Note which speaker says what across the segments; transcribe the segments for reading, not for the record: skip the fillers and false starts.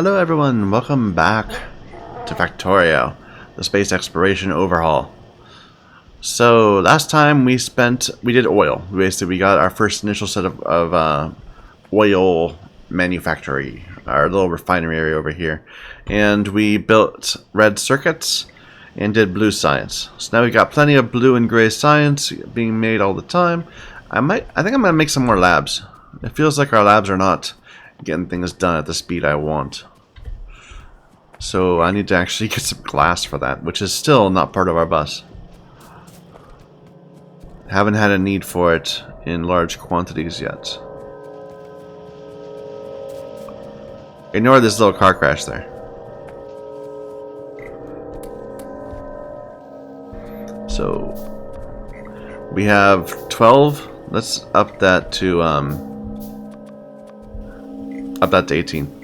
Speaker 1: Hello everyone, welcome back to Factorio, the space exploration overhaul. So last time we did oil. Basically we got our first initial set of oil manufactory, our little refinery area over here. And we built red circuits and did blue science. So now we got plenty of blue and gray science being made all the time. I think I'm gonna make some more labs. It feels like our labs are not getting things done at the speed I want. So I need to actually get some glass for that, which is still not part of our bus. Haven't had a need for it in large quantities yet. Ignore this little car crash there. So we have 12. Let's up that to 18.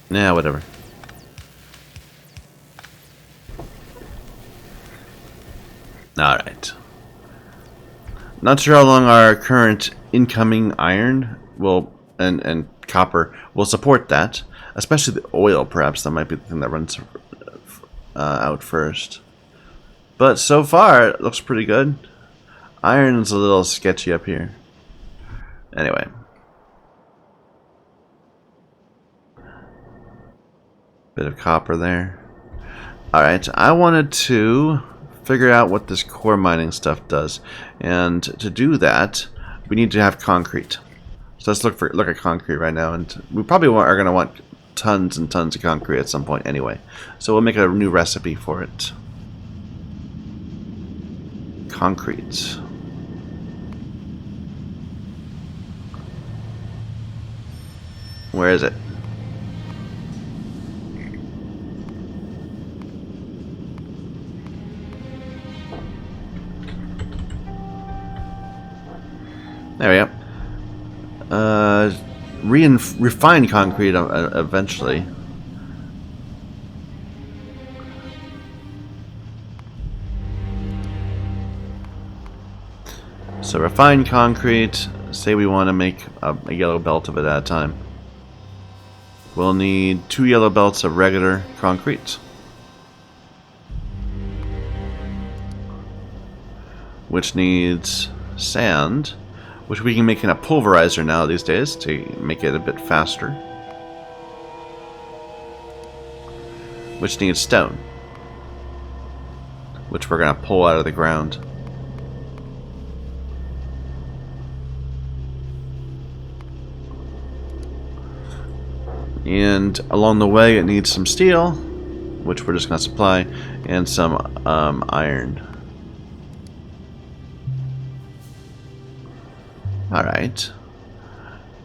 Speaker 1: Yeah, whatever. Alright. Not sure how long our current incoming iron will and copper will support that. Especially the oil, perhaps. That might be the thing that runs out first. But so far, it looks pretty good. Iron's a little sketchy up here. Anyway. Bit of copper there. Alright, I wanted to figure out what this core mining stuff does. And to do that, we need to have concrete. So let's look at concrete right now. And we probably are going to want tons and tons of concrete at some point anyway. So we'll make a new recipe for it. Concrete. Where is it? There we go. Refine concrete eventually. So refined concrete, say we want to make a yellow belt of it at a time. We'll need 2 yellow belts of regular concrete. Which needs sand. Which we can make in a pulverizer now these days to make it a bit faster. Which needs stone. Which we're going to pull out of the ground. And along the way it needs some steel, which we're just going to supply, and some iron. Alright,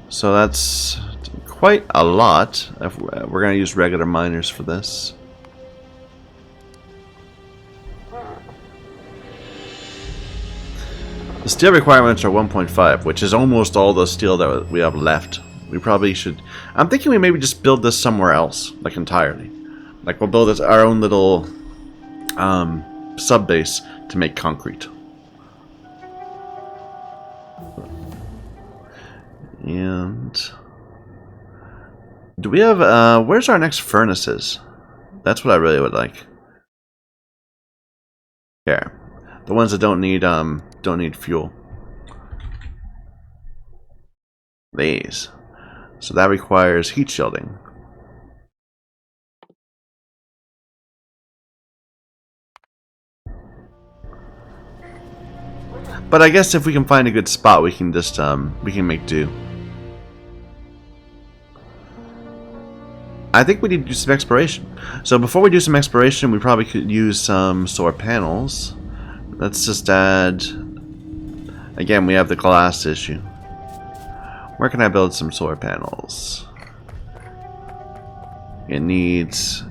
Speaker 1: so that's quite a lot. We're going to use regular miners for this. The steel requirements are 1.5, which is almost all the steel that we have left. We probably should... I'm thinking we maybe just build this somewhere else, like entirely. Like we'll build our own little sub-base to make concrete. And do we have where's our next furnaces? That's what I really would like. Here. The ones that don't need fuel. These. So that requires heat shielding. But I guess if we can find a good spot, we can just we can make do. I think we need to do some exploration. So before we do some exploration, we probably could use some solar panels. Let's just add... Again, we have the glass issue. Where can I build some solar panels? It needs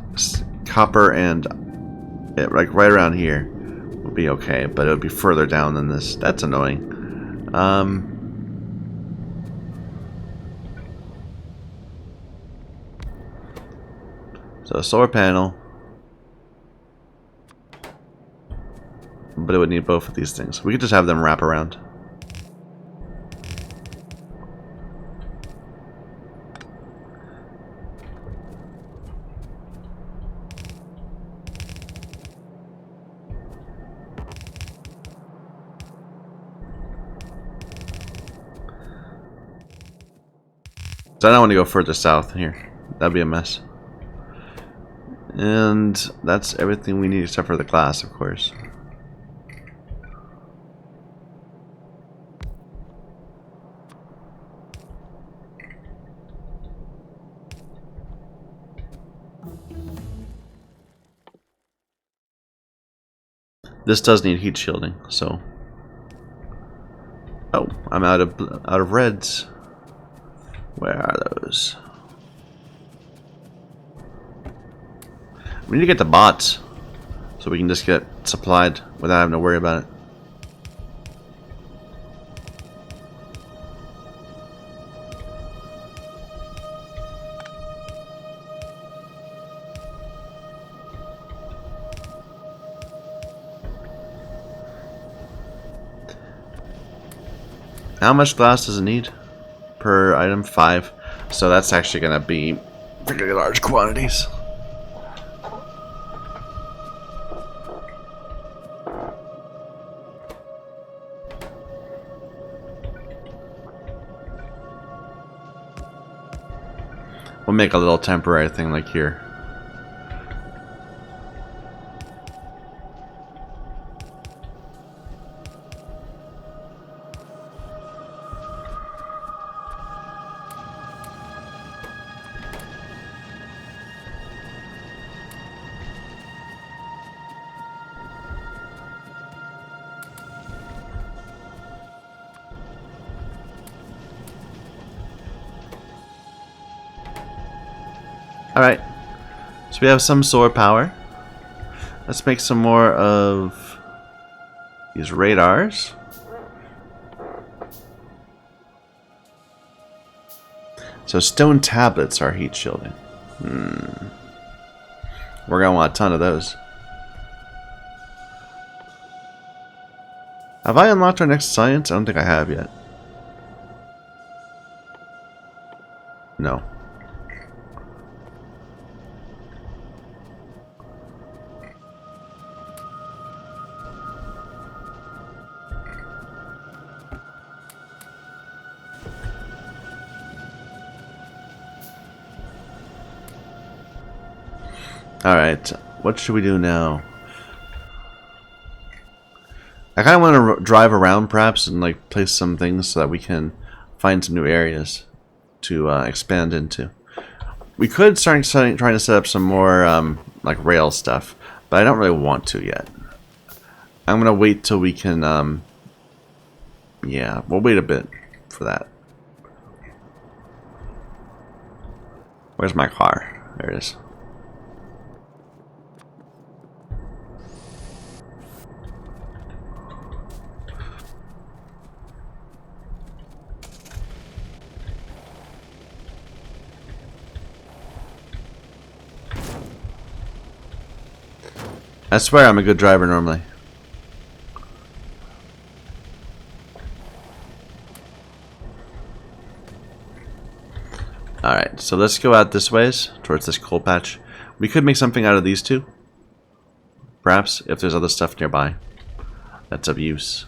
Speaker 1: copper and like right around here would be okay, but it would be further down than this. That's annoying. So a solar panel, but it would need both of these things. We could just have them wrap around. So I don't want to go further south here. That'd be a mess. And that's everything we need except for the glass, of course. This does need heat shielding, so. Oh, I'm out of reds. Where are those? We need to get the bots so we can just get supplied without having to worry about it. How much glass does it need per item? 5. So that's actually going to be pretty large quantities. We'll make a little temporary thing like here. Alright, so we have some solar power. Let's make some more of these radars. So stone tablets are heat shielding. We're going to want a ton of those. Have I unlocked our next science? I don't think I have yet. No. Alright, what should we do now? I kind of want to drive around perhaps and like place some things so that we can find some new areas to expand into. We could start trying to set up some more like rail stuff, but I don't really want to yet. I'm going to wait till we can, yeah, we'll wait a bit for that. Where's my car? There it is. I swear I'm a good driver normally. Alright, so let's go out this ways, towards this coal patch. We could make something out of these two. Perhaps, if there's other stuff nearby that's of use.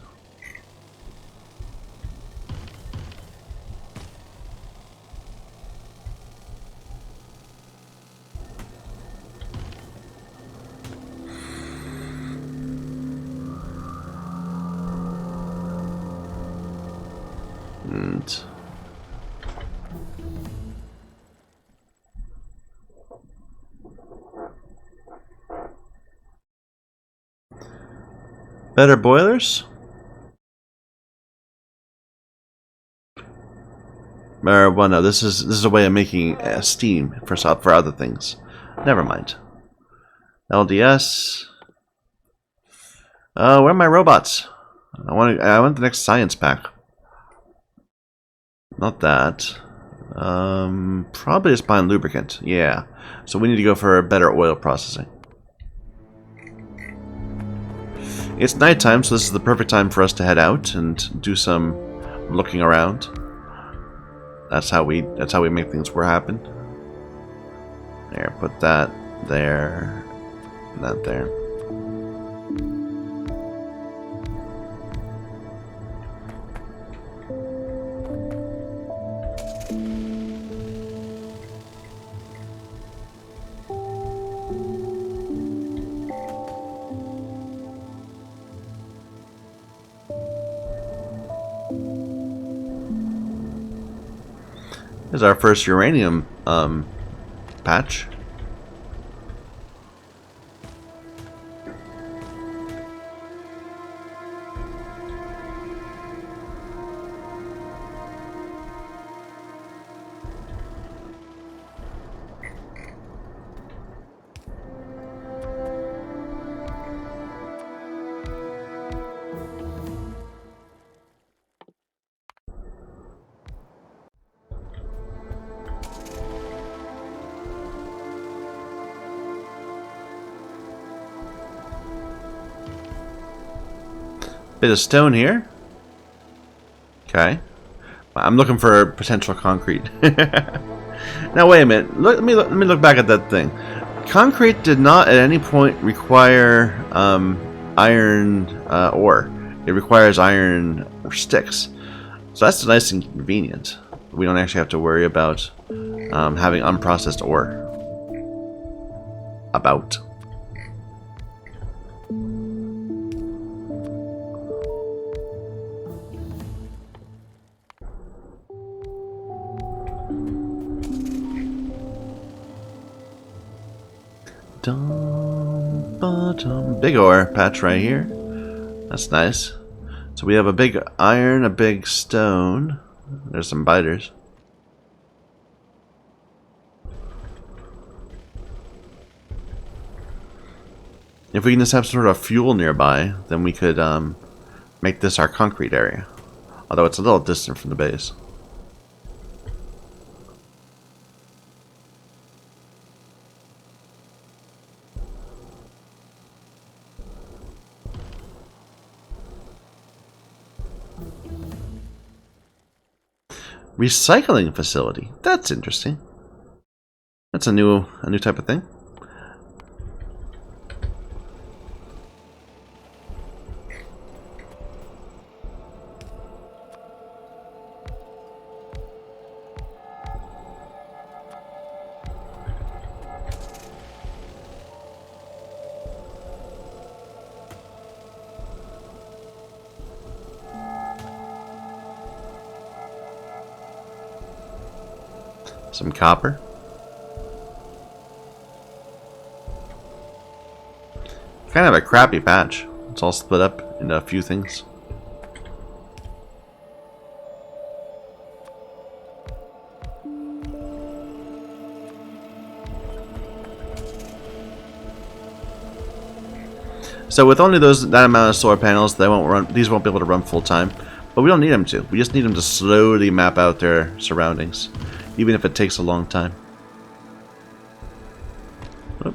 Speaker 1: And better boilers? Well, no, this is a way of making steam for other things. Never mind. LDS. Where are my robots? I want the next science pack. Not that. Probably just buying lubricant. Yeah. So we need to go for a better oil processing. It's nighttime, so this is the perfect time for us to head out and do some looking around. That's how we make things happen. There, put that there, and that there. Here's our first uranium patch. Bit of stone here. Okay. I'm looking for potential concrete. Now wait a minute. Let me look back at that thing. Concrete did not at any point require iron ore. It requires iron sticks. So that's nice and convenient. We don't actually have to worry about having unprocessed ore. About. Big ore patch right here. That's nice. So we have a big iron, a big stone. There's some biters. If we can just have sort of fuel nearby, then we could make this our concrete area. Although it's a little distant from the base. Recycling facility. That's interesting. That's a new type of thing. Some copper. Kind of a crappy patch. It's all split up into a few things. So with only that amount of solar panels, they won't run. These won't be able to run full time. But we don't need them to. We just need them to slowly map out their surroundings, even if it takes a long time. Oop.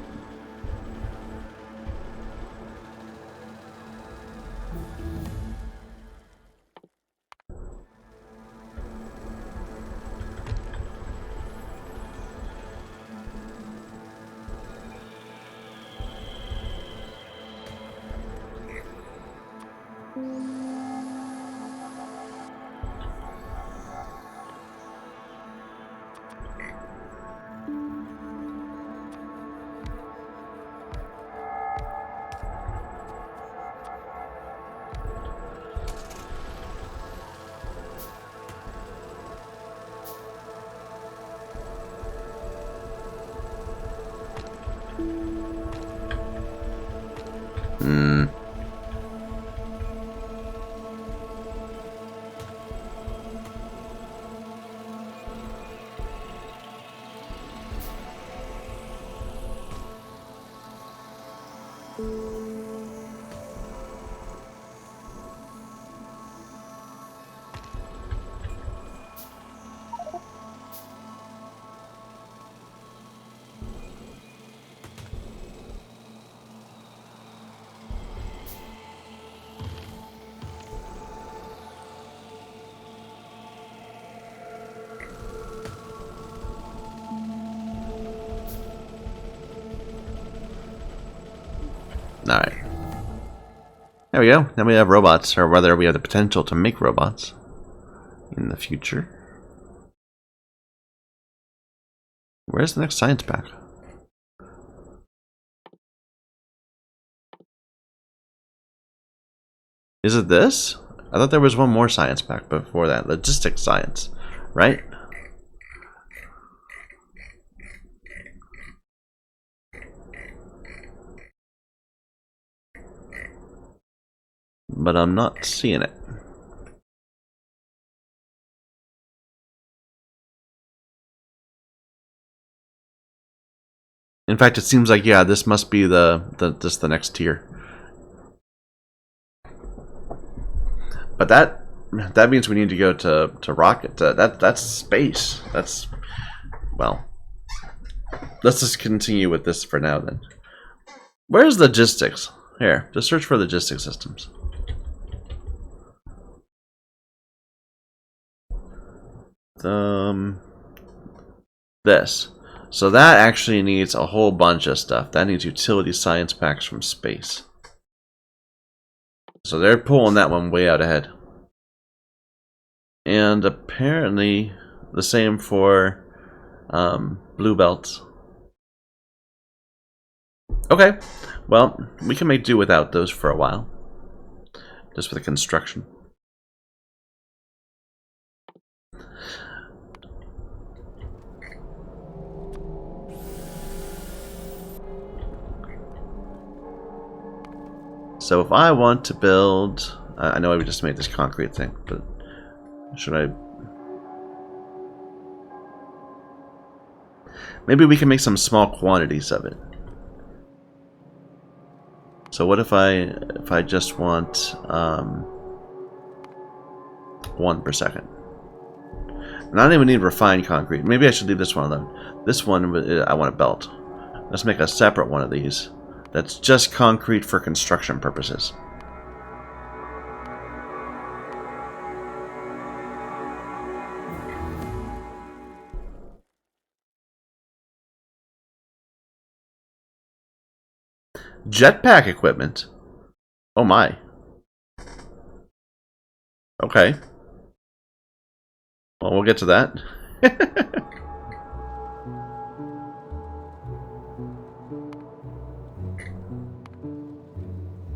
Speaker 1: Alright. There we go. Now we have robots, or rather we have the potential to make robots in the future. Where's the next science pack? Is it this? I thought there was one more science pack before that. Logistics science, right? But I'm not seeing it. In fact, it seems like, yeah, this must be just the next tier. But that means we need to go to rocket. That's space. That's, well, let's just continue with this for now then. Where's logistics? Here, just search for logistics systems. This. So that actually needs a whole bunch of stuff. That needs utility science packs from space. So they're pulling that one way out ahead. And apparently the same for blue belts. Okay, well, we can make do without those for a while. Just for the construction. So if I want to build, I know I just made this concrete thing, but should I? Maybe we can make some small quantities of it. So what if I just want 1 per second? And I don't even need refined concrete. Maybe I should leave this one alone. This one I want a belt. Let's make a separate one of these. That's just concrete for construction purposes. Jetpack equipment. Oh my. Okay. Well, we'll get to that.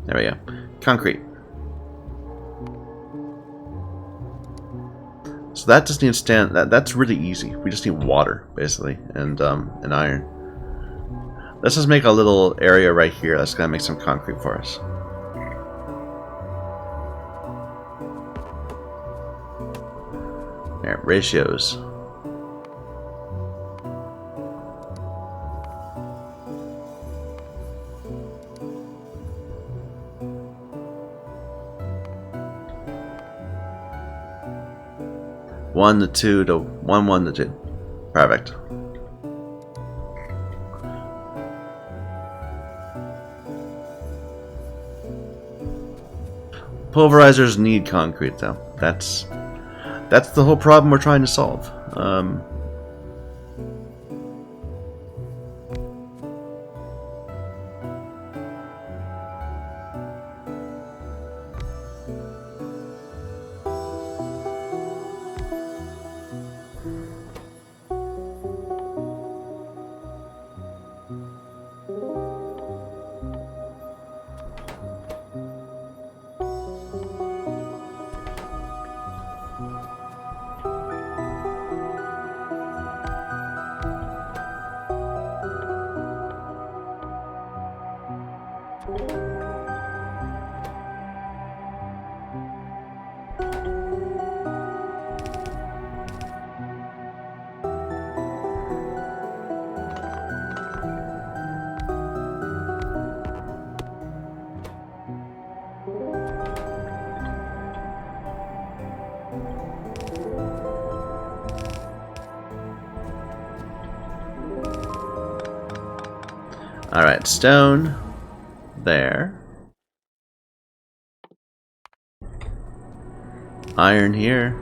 Speaker 1: There we go. Concrete. So that just needs that's really easy. We just need water, basically, and iron. Let's just make a little area right here that's gonna make some concrete for us. There, ratios. One to 2 to 1 to 2. Perfect. Pulverizers need concrete, though. That's the whole problem we're trying to solve. Alright, stone there. Iron here.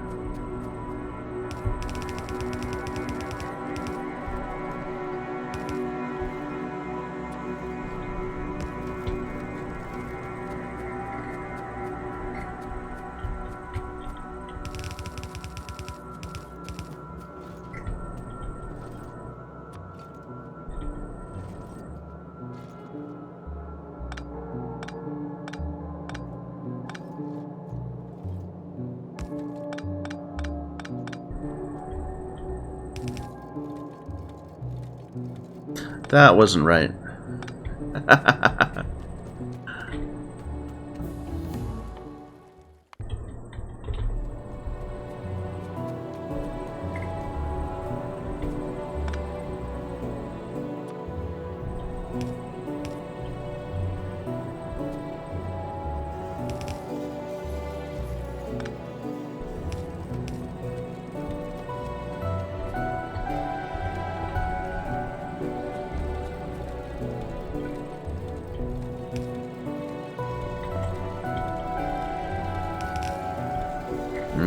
Speaker 1: That wasn't right.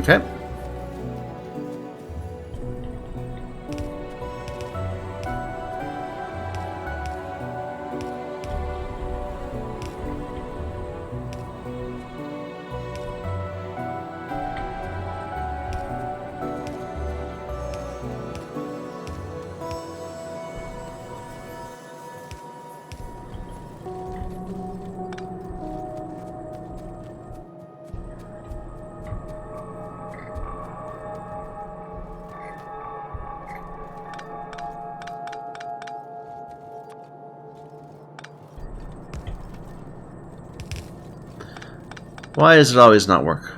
Speaker 1: Okay. Why does it always not work?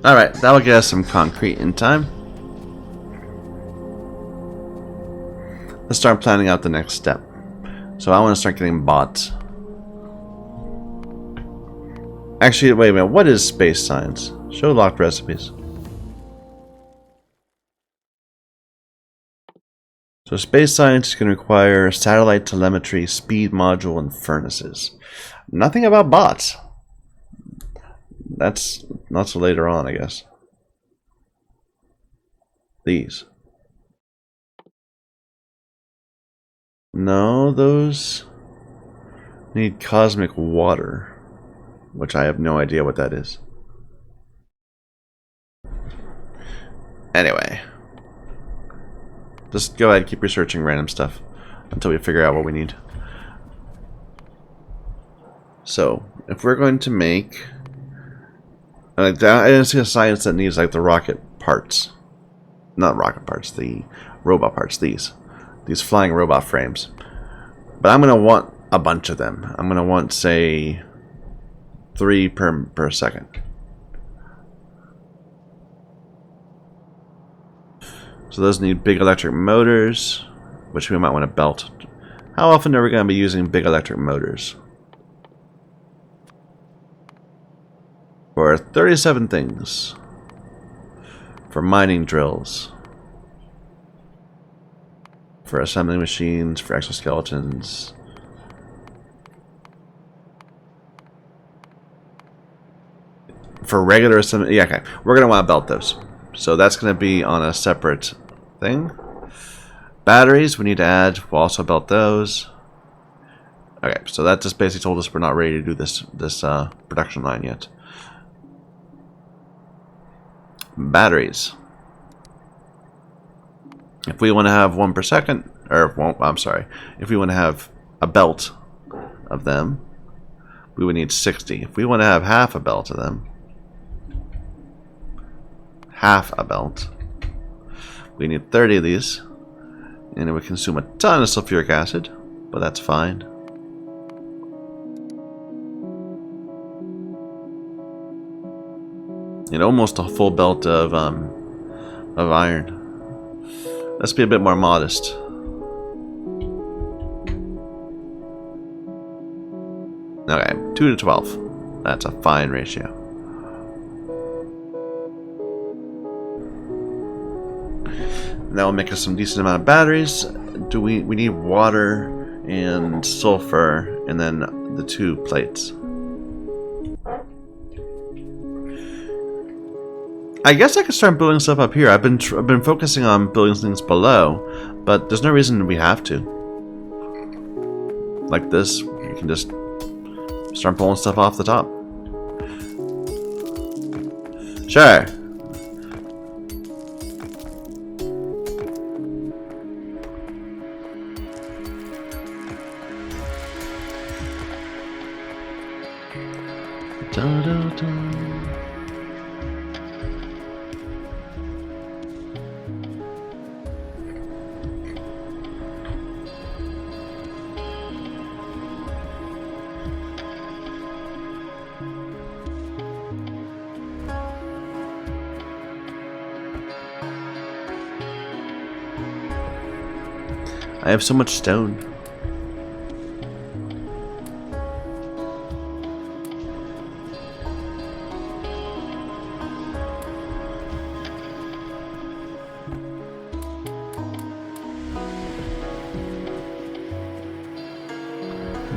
Speaker 1: Alright, that'll get us some concrete in time. Let's start planning out the next step. So I want to start getting bots. Actually, wait a minute. What is space science? Show locked recipes. So space science can require satellite telemetry, speed module, and furnaces. Nothing about bots. That's not so later on, I guess. These. No, those need cosmic water, which I have no idea what that is. Anyway. Just go ahead and keep researching random stuff until we figure out what we need. So, if we're going to make... Like that, I didn't see a science that needs like the rocket parts. Not rocket parts, the robot parts, these flying robot frames. But I'm going to want a bunch of them. I'm going to want, say, 3 per second. So those need big electric motors, which we might want to belt. How often are we going to be using big electric motors? For 37 things. For mining drills. For assembling machines, for exoskeletons. For regular assembly, yeah, okay. We're going to want to belt those. So that's going to be on a separate thing. Batteries, we need to add. We'll also belt those. Okay, so that just basically told us we're not ready to do this production line yet. Batteries. If we want to have 1 per second, or I'm sorry, if we want to have a belt of them, we would need 60. If we want to have half a belt of them, half a belt, we need 30 of these, and it would consume a ton of sulfuric acid, but that's fine. And almost a full belt of iron. Let's be a bit more modest. Okay, 2 to 12. That's a fine ratio. That will make us some decent amount of batteries. We need water and sulfur, and then the 2 plates. I guess I could start building stuff up here. I've been focusing on building things below, but there's no reason we have to. Like this, you can just start pulling stuff off the top. Sure. Da, da, da. I have so much stone.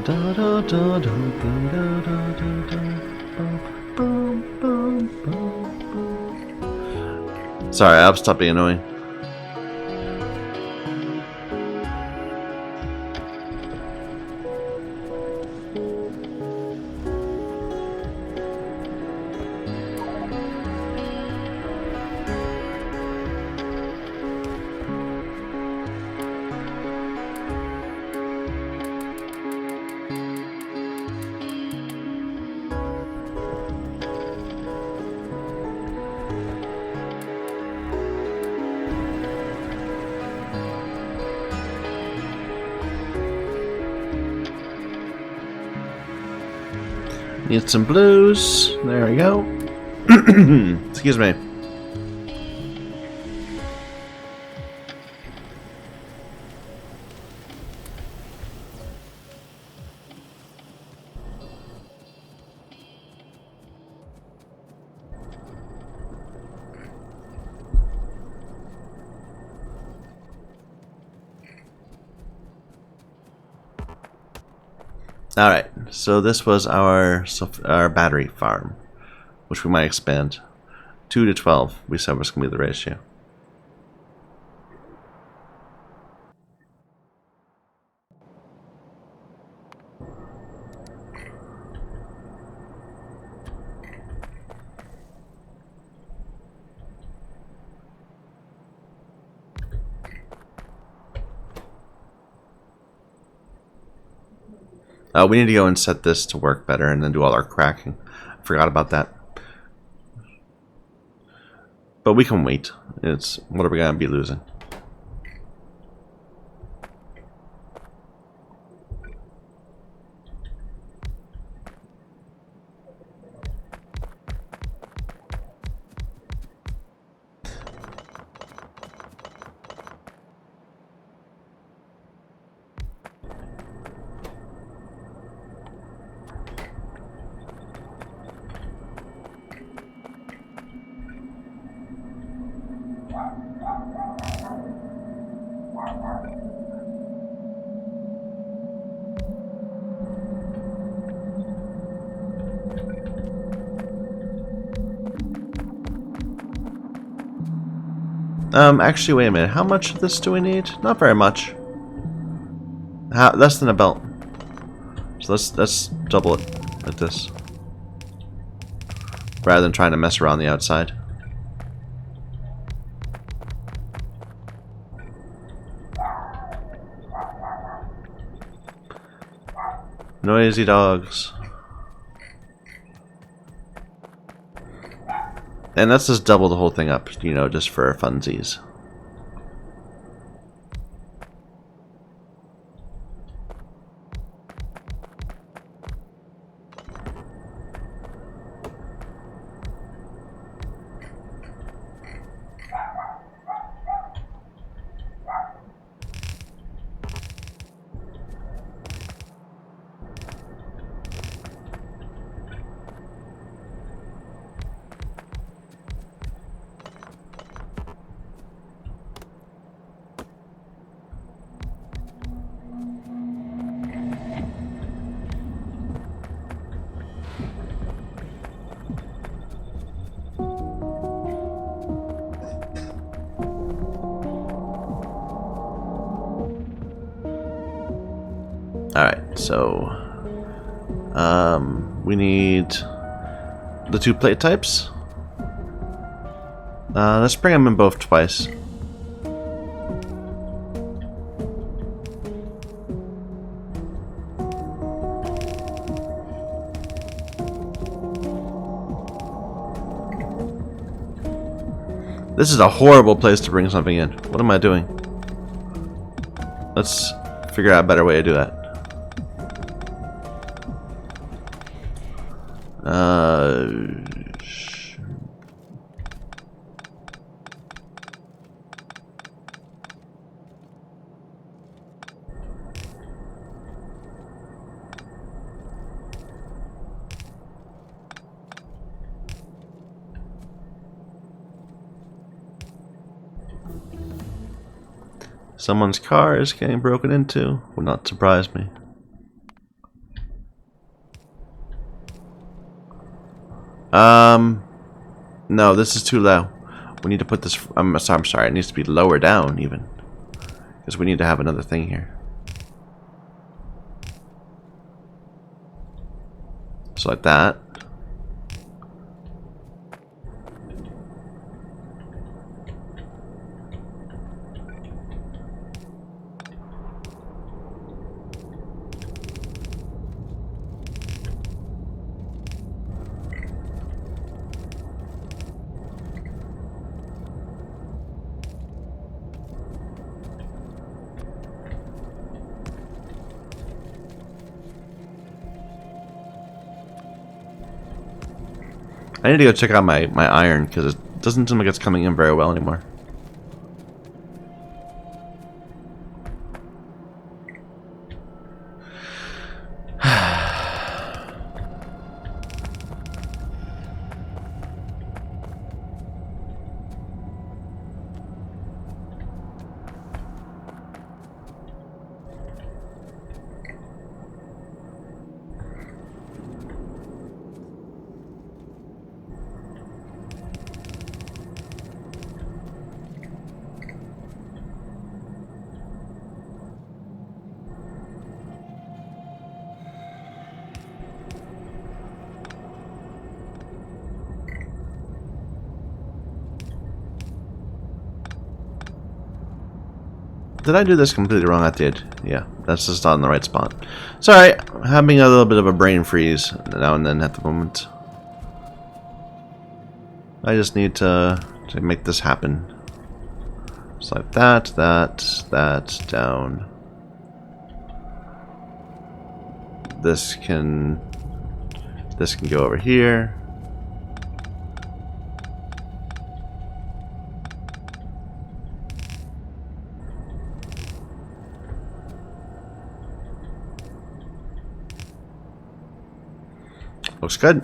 Speaker 1: Da, da, da, da, da, da, da, da, boom, boom, boom, boom. Sorry, I'll stop being annoying. Need some blues. There we go. Excuse me. Alright, so this was our battery farm, which we might expand. 2 to 12, we said was going to be the ratio. We need to go and set this to work better and then do all our cracking. I forgot about that. But we can wait. What are we going to be losing? Actually, wait a minute. How much of this do we need? Not very much. Less than a belt. So let's double it like this, rather than trying to mess around the outside. Noisy dogs. And let's just double the whole thing up, you know, just for funsies. Alright, so we need the 2 plate types. Let's bring them in both twice. This is a horrible place to bring something in. What am I doing? Let's figure out a better way to do that. Someone's car is getting broken into. Would not surprise me. No, this is too low. We need to put this. I'm sorry. It needs to be lower down even, because we need to have another thing here. So like that. I need to go check out my iron, because it doesn't seem like it's coming in very well anymore. Did I do this completely wrong? I did. Yeah, that's just not in the right spot. Sorry, having a little bit of a brain freeze now and then at the moment. I just need to make this happen. Just like that, down. This can go over here. Looks good.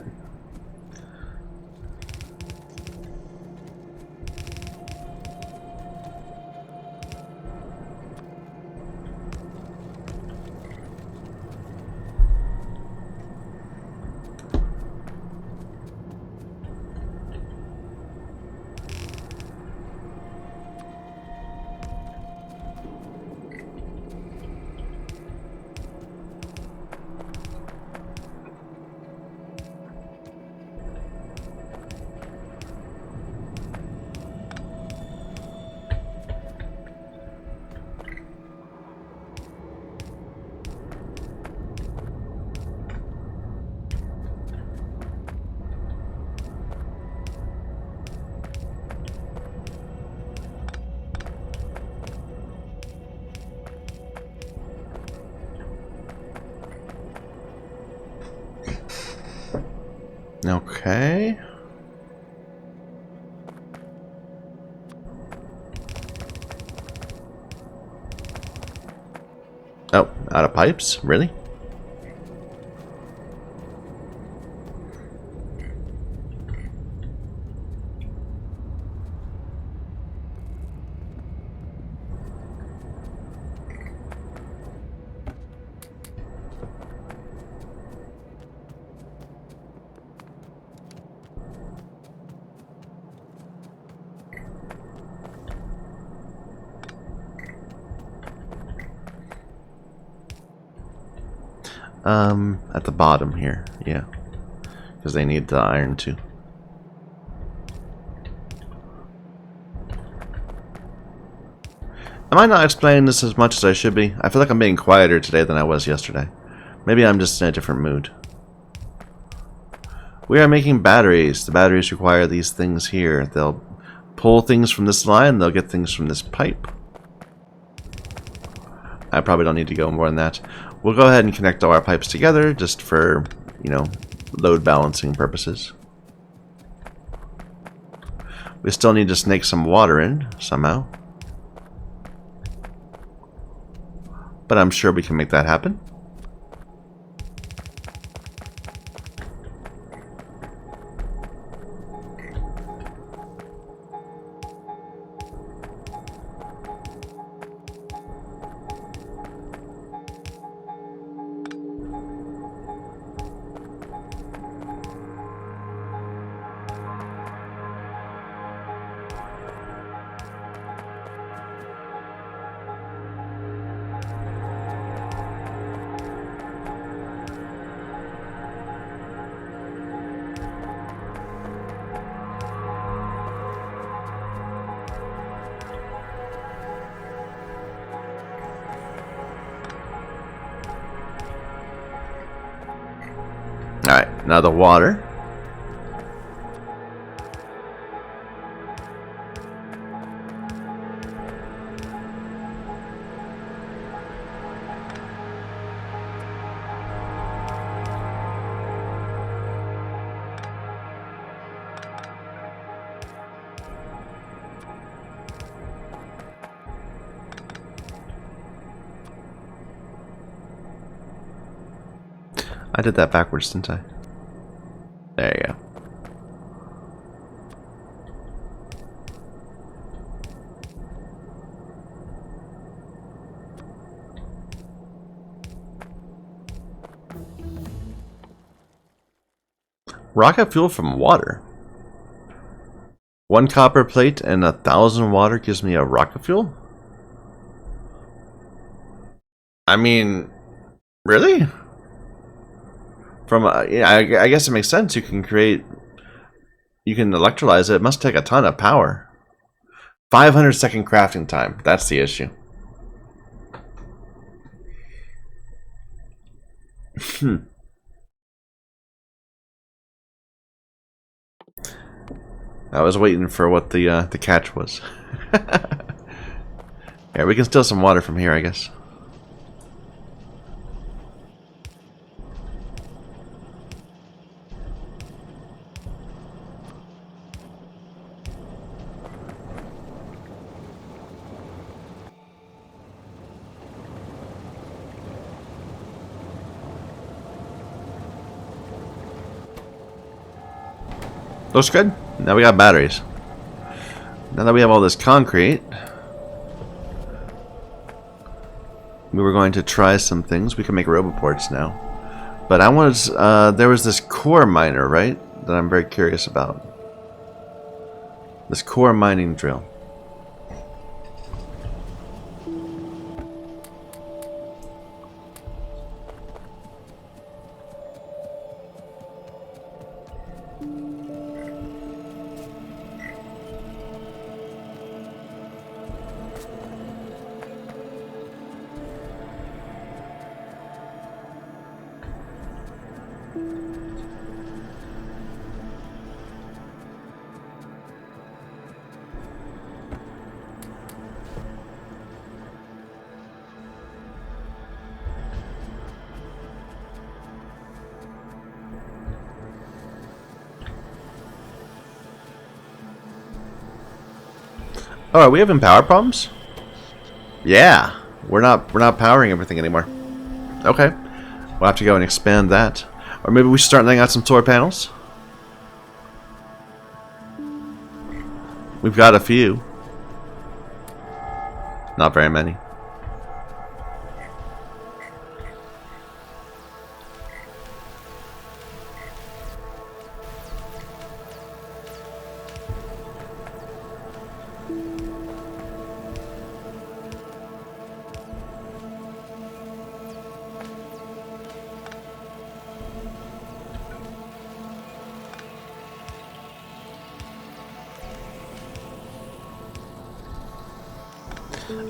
Speaker 1: Okay. Oh, out of pipes? Really? At the bottom here, yeah. Because they need the iron too. Am I not explaining this as much as I should be? I feel like I'm being quieter today than I was yesterday. Maybe I'm just in a different mood. We are making batteries. The batteries require these things here. They'll pull things from this line, they'll get things from this pipe. I probably don't need to go more than that. We'll go ahead and connect all our pipes together just for, you know, load balancing purposes. We still need to snake some water in somehow. But I'm sure we can make that happen. Alright, now the water. I did that backwards, didn't I? There you go. Rocket fuel from water. 1 copper plate and 1,000 water gives me a rocket fuel? I mean, really? From yeah, I guess it makes sense. You can electrolyze it. It must take a ton of power. 500-second crafting time. That's the issue. I was waiting for what the catch was. Yeah, we can steal some water from here, I guess. Looks good. Now we got batteries. Now that we have all this concrete, we were going to try some things. We can make roboports now. But I wanted, there was this core miner, right? That I'm very curious about. This core mining drill. Oh, are we having power problems? Yeah, we're not powering everything anymore. Okay, we'll have to go and expand that, or maybe we should start laying out some solar panels. We've got a few, not very many.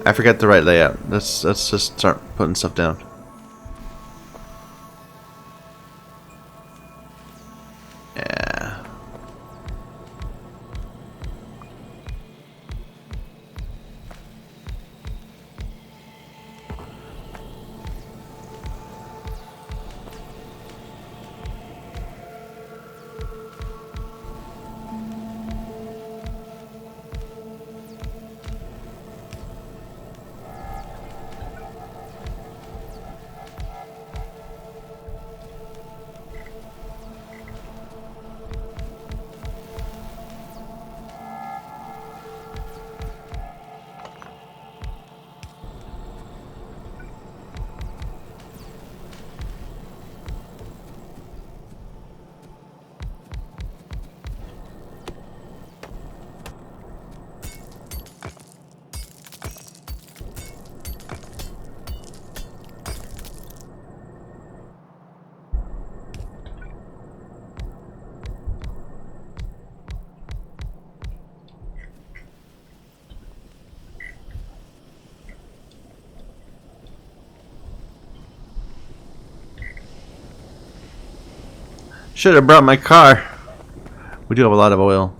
Speaker 1: I forget the right layout. Let's just start putting stuff down. Yeah. Should have brought my car. We do have a lot of oil.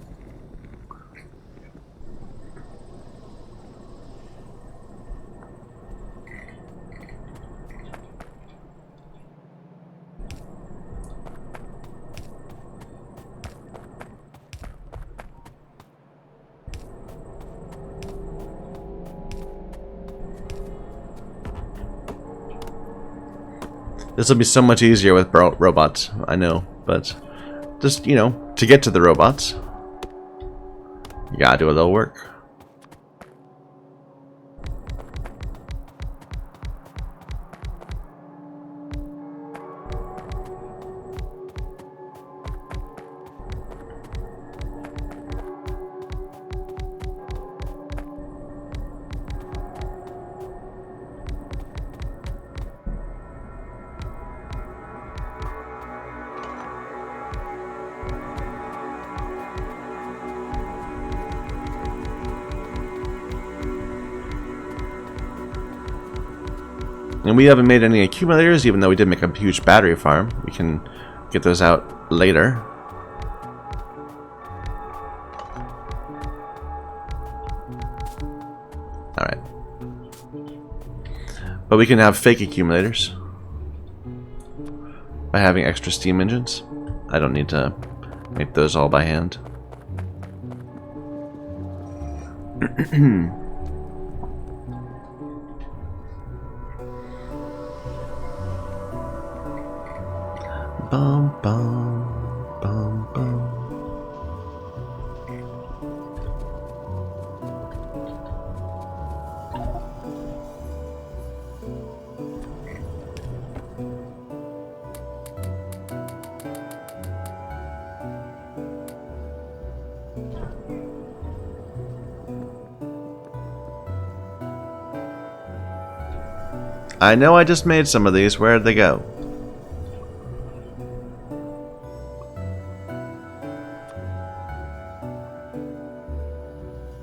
Speaker 1: This will be so much easier with robots, I know, but just, you know, to get to the robots, you gotta do a little work. And we haven't made any accumulators, even though we did make a huge battery farm. We can get those out later. Alright. But we can have fake accumulators by having extra steam engines. I don't need to make those all by hand. Bum, bum, bum, bum. I know I just made some of these. Where'd they go?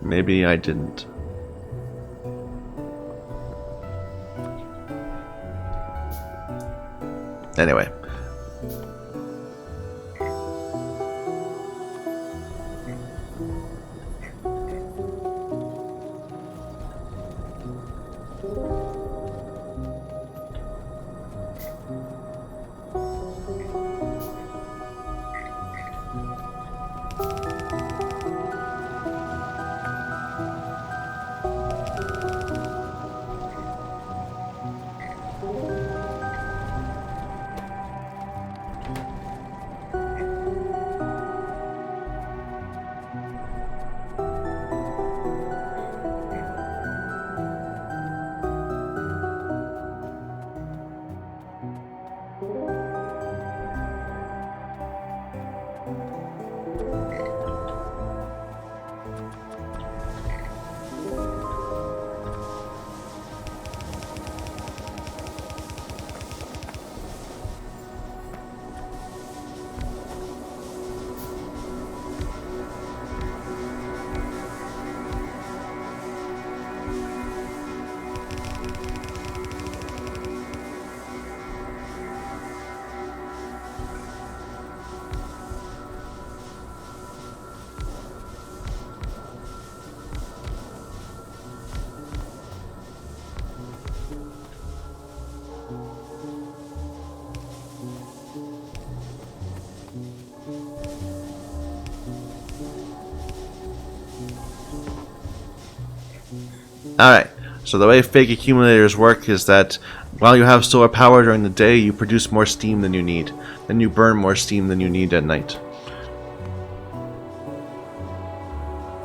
Speaker 1: Maybe I didn't. Anyway. Alright, so the way fake accumulators work is that while you have solar power during the day, you produce more steam than you need. Then you burn more steam than you need at night.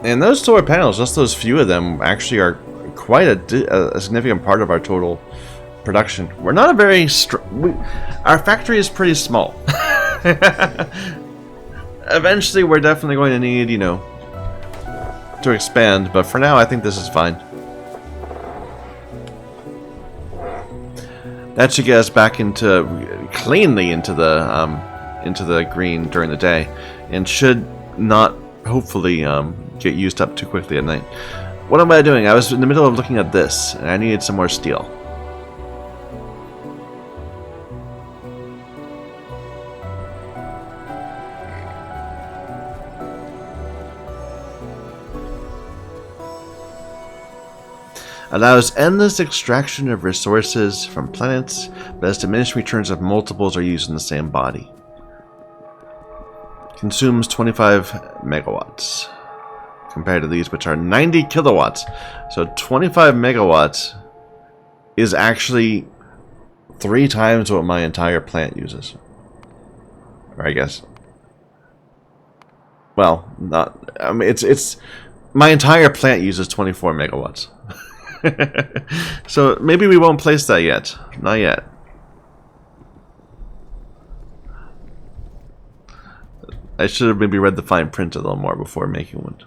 Speaker 1: And those solar panels, just those few of them, actually are quite a significant part of our total production. We're not a very our factory is pretty small. Eventually, we're definitely going to need, you know, to expand, but for now, I think this is fine. That should get us back cleanly into the green during the day, and should not hopefully get used up too quickly at night. What am I doing? I was in the middle of looking at this, and I needed some more steel. Allows endless extraction of resources from planets, but has diminished returns if multiples are used in the same body. Consumes 25 megawatts compared to these, which are 90 kilowatts. So 25 megawatts is actually 3 times what my entire plant uses. Or I guess. Well, not. I mean, it's my entire plant uses 24 megawatts. So maybe we won't place that yet. Not yet. I should have maybe read the fine print a little more before making one.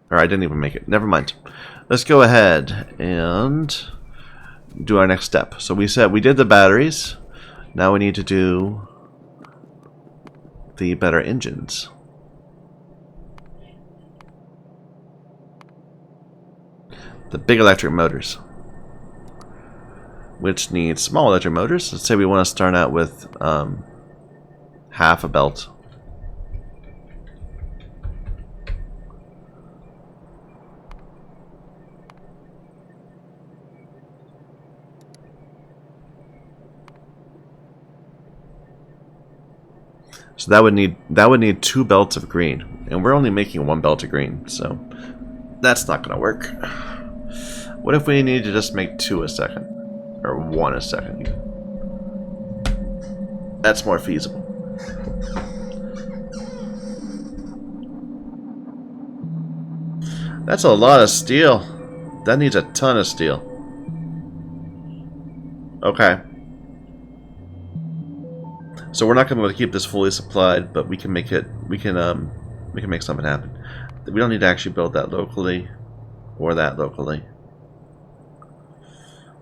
Speaker 1: Or I didn't even make it. Never mind. Let's go ahead and do our next step. So we said we did the batteries. Now we need to do the better engines. The big electric motors, which need small electric motors. Let's say we want to start out with half a belt. So that would need 2 belts of green, and we're only making 1 belt of green, so that's not going to work. What if we need to just make 2 a second? Or 1 a second even? That's more feasible. That's a lot of steel. That needs a ton of steel. Okay. So we're not going to be able to keep this fully supplied, but we can make it. We can make something happen. We don't need to actually build that locally, or that locally.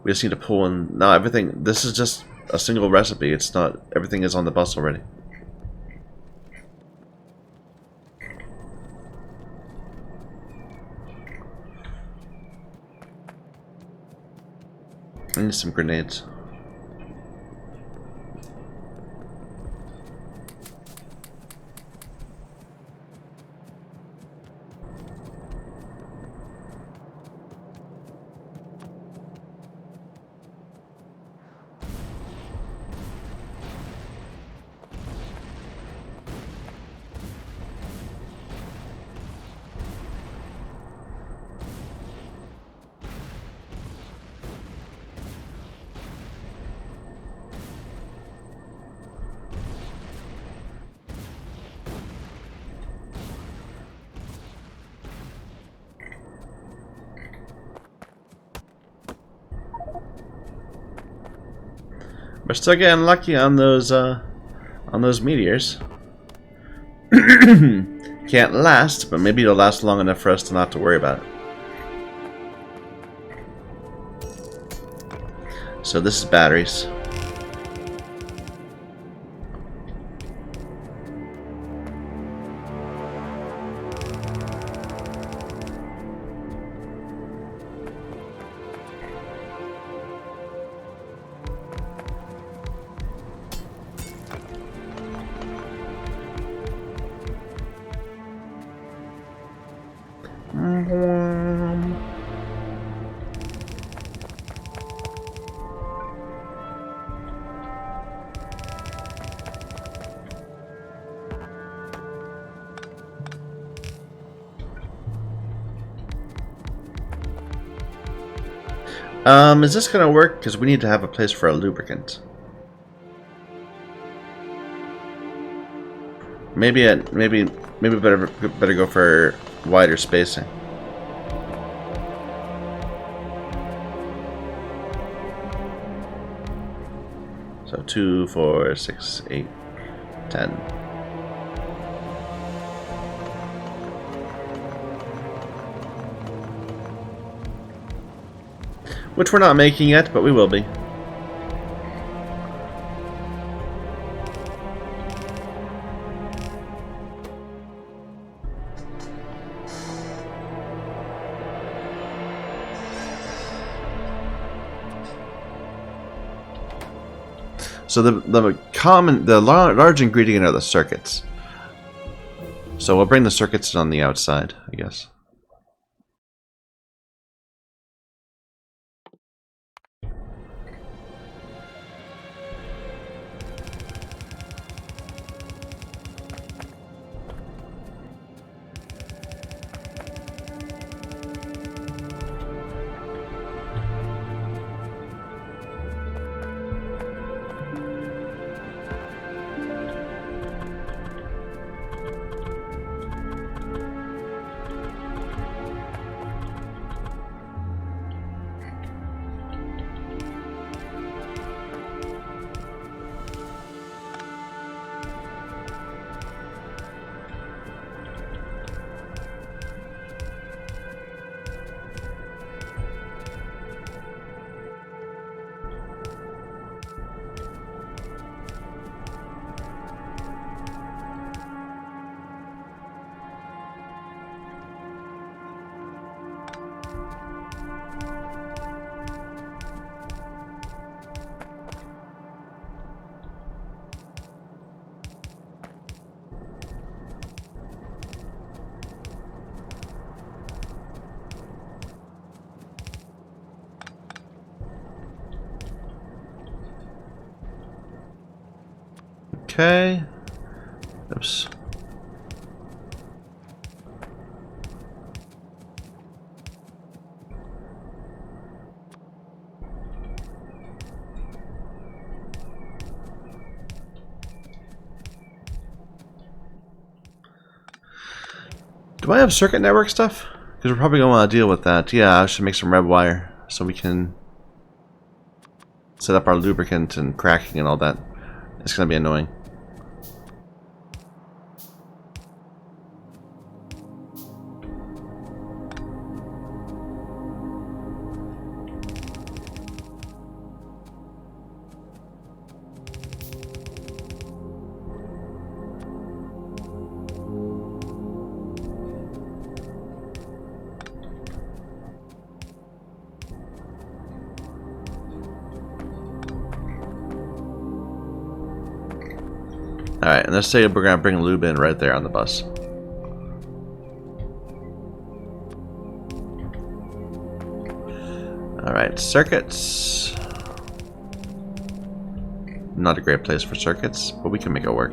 Speaker 1: We just need to pull in. No, everything. This is just a single recipe. It's not. Everything is on the bus already. I need some grenades. We're still getting lucky on those meteors. Can't last, but maybe it'll last long enough for us to not have to worry about it. So this is batteries. Is this gonna work? Because we need to have a place for a lubricant. Maybe better go for wider spacing. So 2, 4, 6, 8, 10. Which we're not making yet, but we will be. So the large ingredient are the circuits. So we'll bring the circuits on the outside, I guess. Okay. Oops. Do I have circuit network stuff? Because we're probably going to want to deal with that. Yeah, I should make some red wire so we can set up our lubricant and cracking and all that. It's going to be annoying. Alright, and let's say we're going to bring lube in right there on the bus. Alright, circuits. Not a great place for circuits, but we can make it work.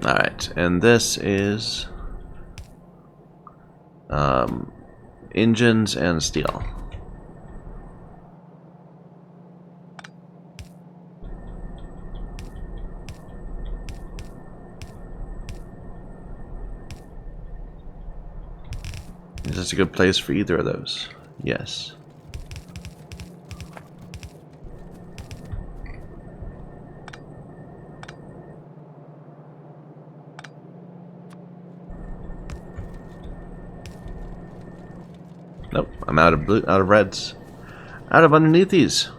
Speaker 1: Alright, and this is engines and steel. Is this a good place for either of those? Yes. Nope, I'm out of blue, out of reds, out of underneath these.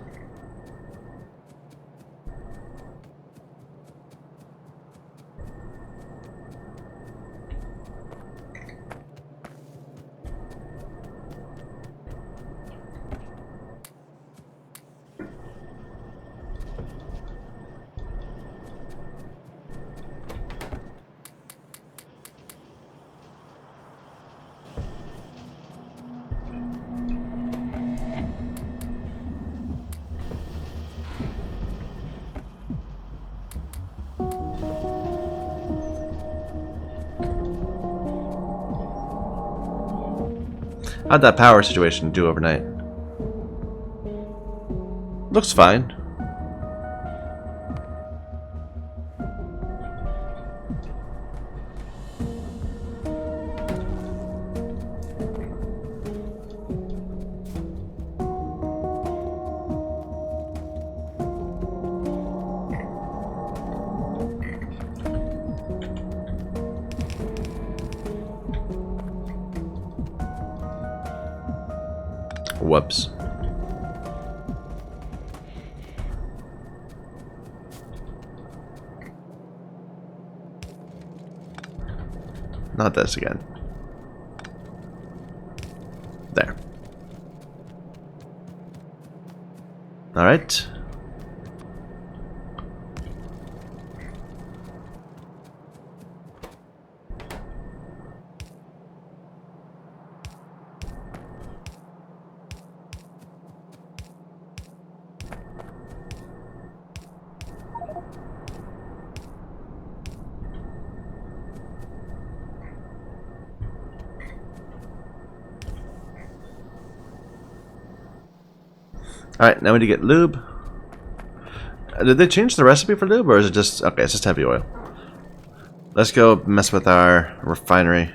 Speaker 1: How'd that power situation do overnight? Looks fine. Whoops. Not this again. There. All right. Alright, now we need to get lube. Did they change the recipe for lube, or is it just... Okay, it's just heavy oil. Let's go mess with our refinery.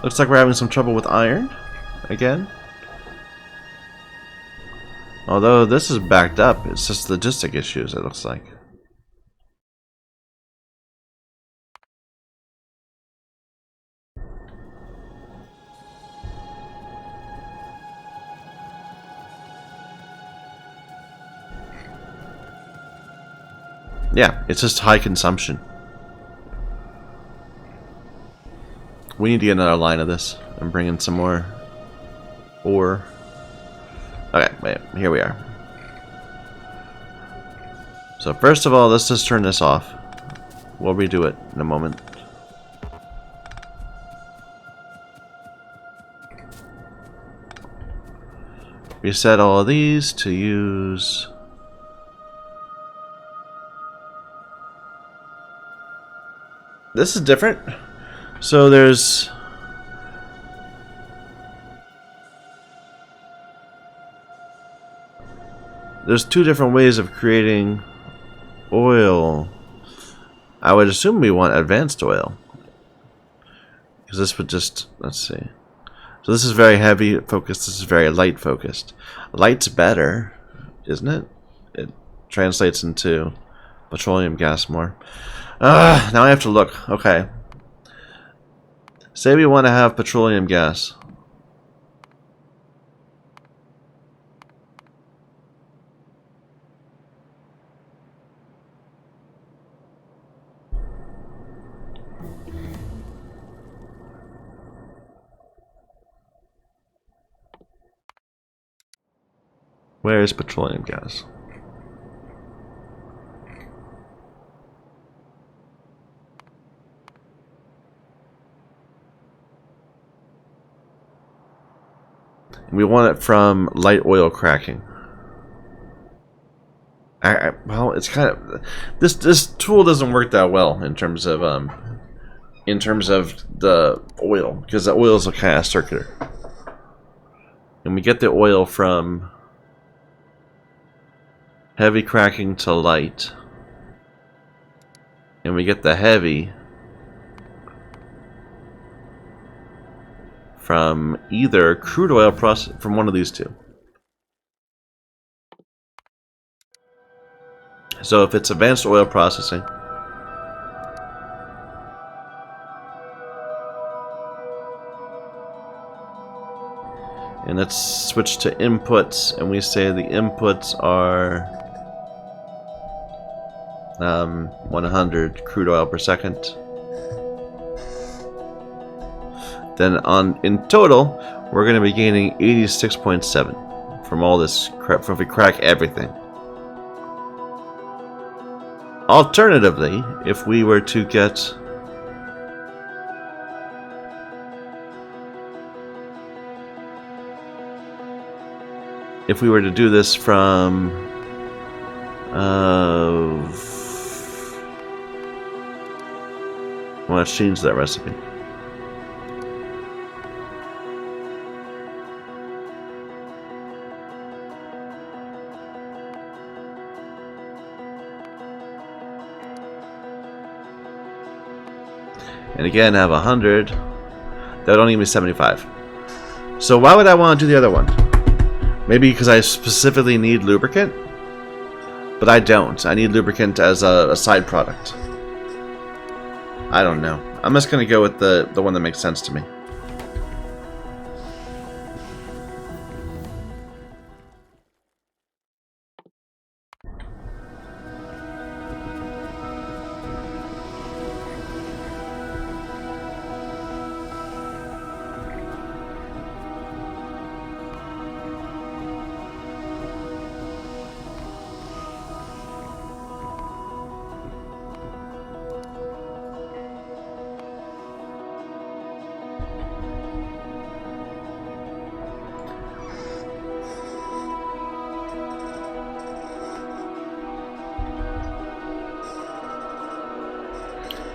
Speaker 1: Looks like we're having some trouble with iron again. Although this is backed up, it's just logistic issues, it looks like. Yeah, it's just high consumption. We need to get another line of this and bring in some more ore. Okay, wait, here we are. So first of all, let's just turn this off. We'll redo it in a moment. Reset all of these to use... This is different. So there's two different ways of creating oil. I would assume we want advanced oil. Because this would just, let's see. So this is very heavy focused. This is very light focused. Light's better, isn't it? It translates into petroleum gas more. Now I have to look. Okay. Say we want to have petroleum gas. Where is petroleum gas? We want it from light oil cracking. Well, it's kind of this tool doesn't work that well in terms of the oil, because the oil is kind of circular, and we get the oil from heavy cracking to light, and we get the heavy from either crude oil process, from one of these two. So if it's advanced oil processing, and let's switch to inputs, and we say the inputs are 100 crude oil per second. Then in total, we're going to be gaining 86.7 from all this crap, if we crack everything. Alternatively, if we were to get do this from well, let's change that recipe. And again, have 100. That would only give me 75. So why would I want to do the other one? Maybe because I specifically need lubricant? But I don't. I need lubricant as a side product. I don't know. I'm just going to go with the one that makes sense to me.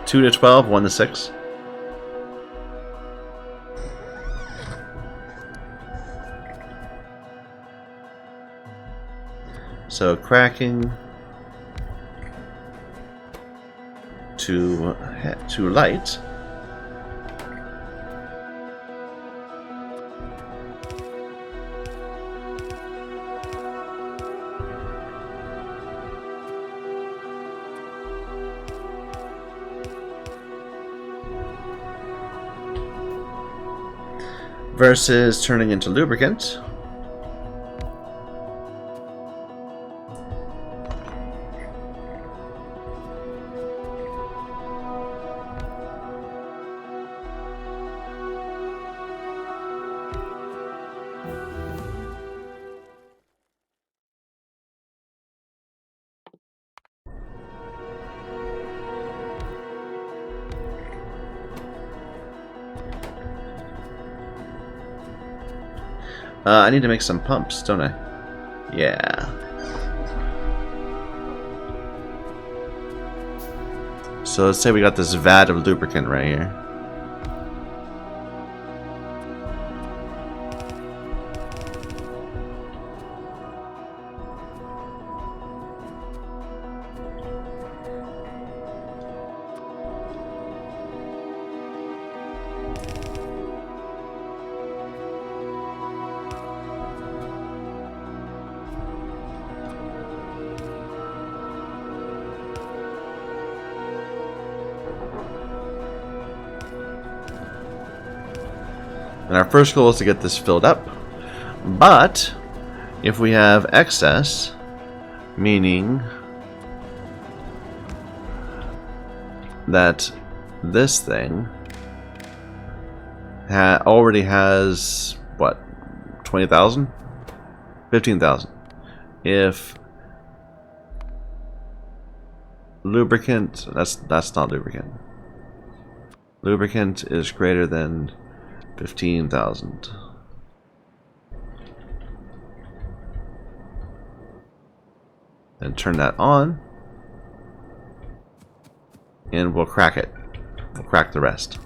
Speaker 1: Two to 12, 1 to 6. So cracking to light. Versus turning into lubricant. I need to make some pumps, don't I? Yeah. So let's say we got this vat of lubricant right here. And our first goal is to get this filled up. But if we have excess, meaning that this thing already has, what, 20,000? 15,000. If lubricant, that's not lubricant. Lubricant is greater than 15,000. And turn that on. And we'll crack it. We'll crack the rest.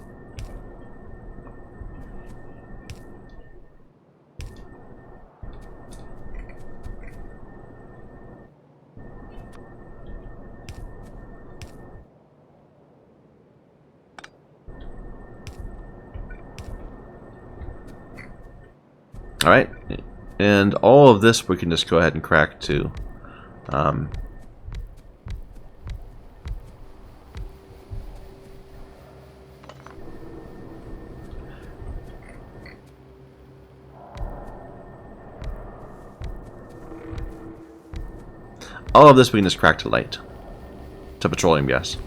Speaker 1: Alright, and all of this we can just go ahead and crack too. All of this we can just crack to light. To petroleum gas.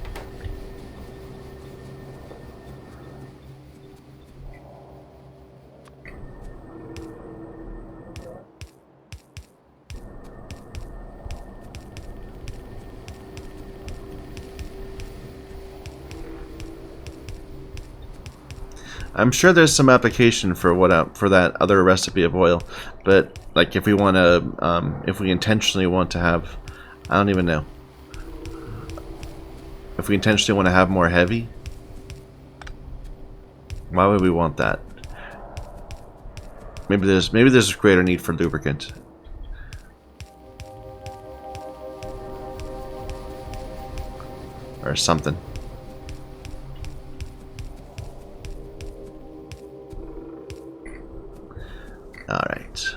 Speaker 1: I'm sure there's some application for for that other recipe of oil, but like if we want to, if we intentionally want to have, I don't even know. If we intentionally want to have more heavy, why would we want that? Maybe there's a greater need for lubricant. Or something. Alright.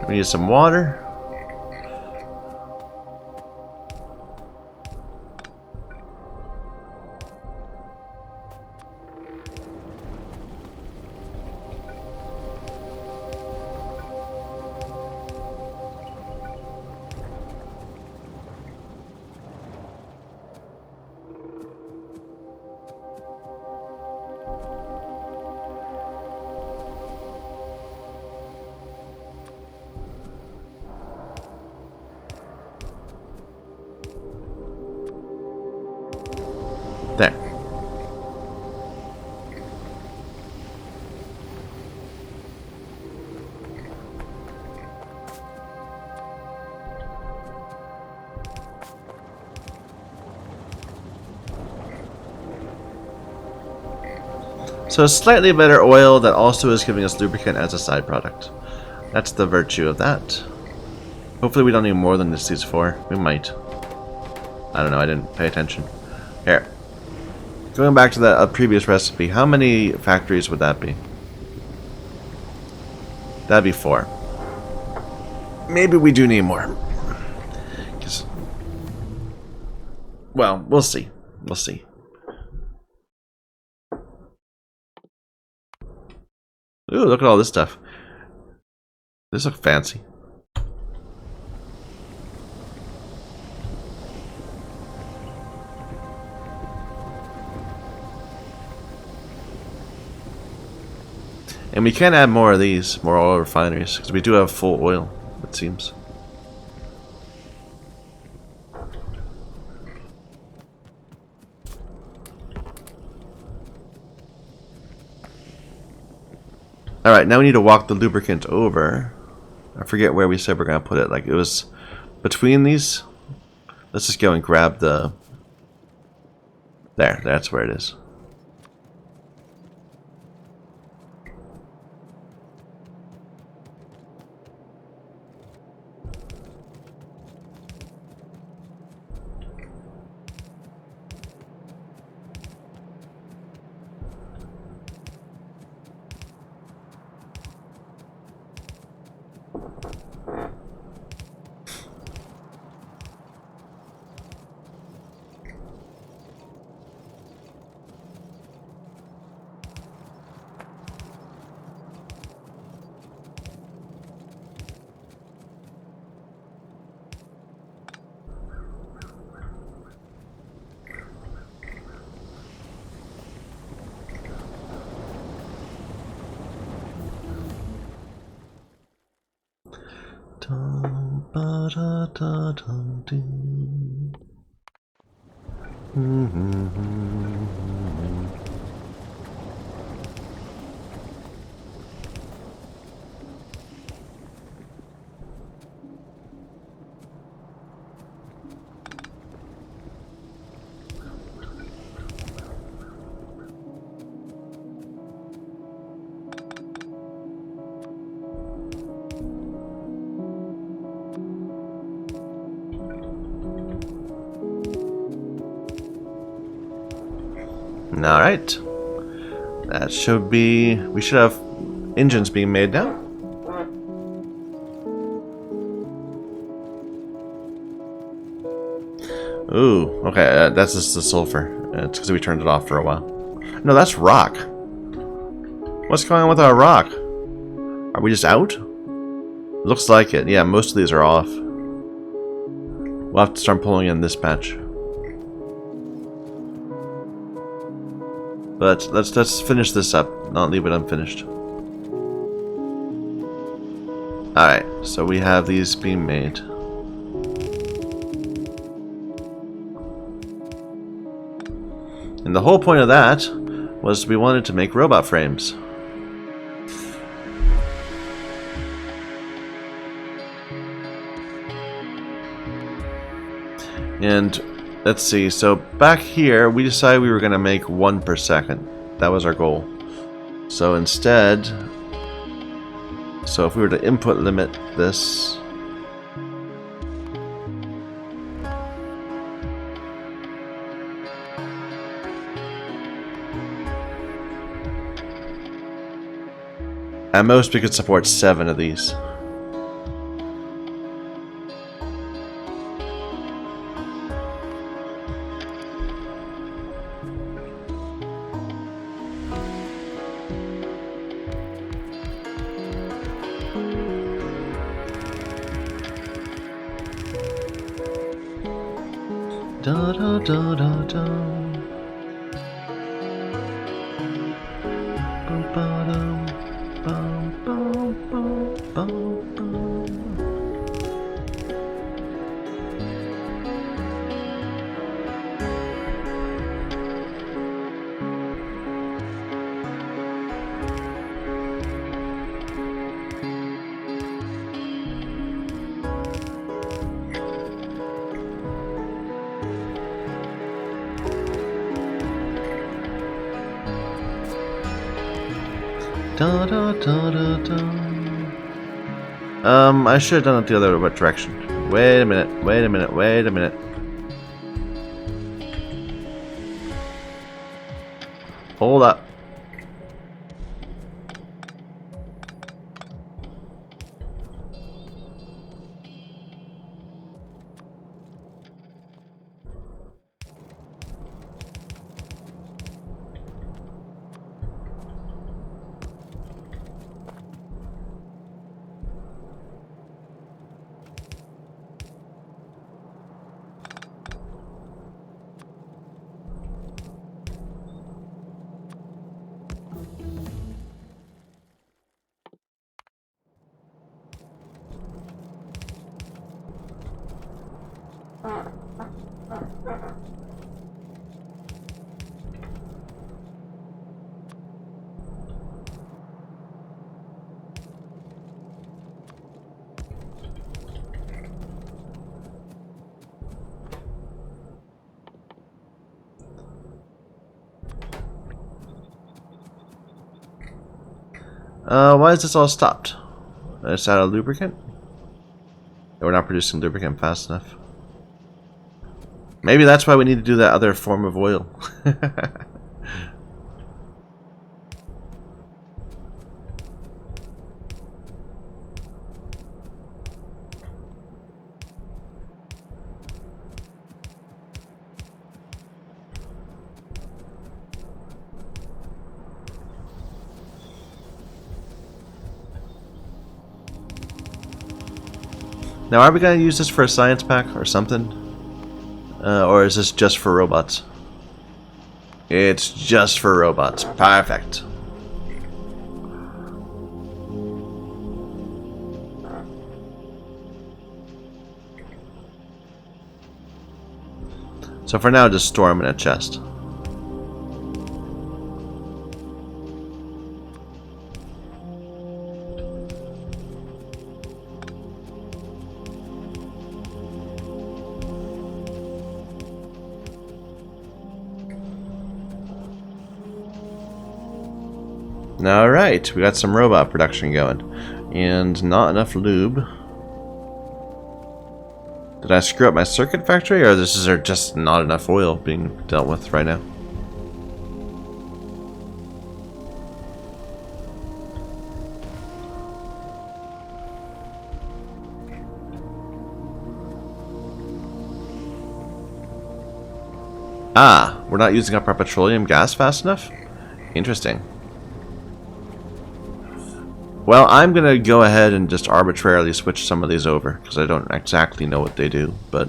Speaker 1: We need some water. There. So slightly better oil that also is giving us lubricant as a side product. That's the virtue of that. Hopefully we don't need more than these 4. We might. I don't know, I didn't pay attention. Here. Going back to that previous recipe, how many factories would that be? That'd be 4. Maybe we do need more. Well, we'll see. We'll see. Ooh, look at all this stuff. This looks fancy. And we can add more of these, more oil refineries, because we do have full oil, it seems. Alright, now we need to walk the lubricant over. I forget where we said we're going to put it. Like, it was between these. Let's just go and grab the... There, that's where it is. Alright. That should be... We should have engines being made now. Ooh, okay, that's just the sulfur. It's because we turned it off for a while. No, that's rock. What's going on with our rock? Are we just out? Looks like it. Yeah, most of these are off. We'll have to start pulling in this patch. But let's finish this up, not leave it unfinished. Alright, so we have these being made. And the whole point of that was we wanted to make robot frames. And let's see, so back here we decided we were going to make 1 per second. That was our goal. So instead, so if we were to input limit this, at most we could support 7 of these. Da da da da da. Bum ba dum, bum bum bum bum bum. Da da da da da. I should have done it the other direction. Wait a minute, wait a minute, wait a minute. Hold up. Why is this all stopped? It's out of lubricant? We're not producing lubricant fast enough. Maybe that's why we need to do that other form of oil. Now, are we going to use this for a science pack or something? Or is this just for robots? It's just for robots. Perfect. So for now, just store them in a chest. Alright, we got some robot production going. And not enough lube. Did I screw up my circuit factory, or is there just not enough oil being dealt with right now? Ah, we're not using up our petroleum gas fast enough? Interesting. Well, I'm going to go ahead and just arbitrarily switch some of these over, because I don't exactly know what they do, but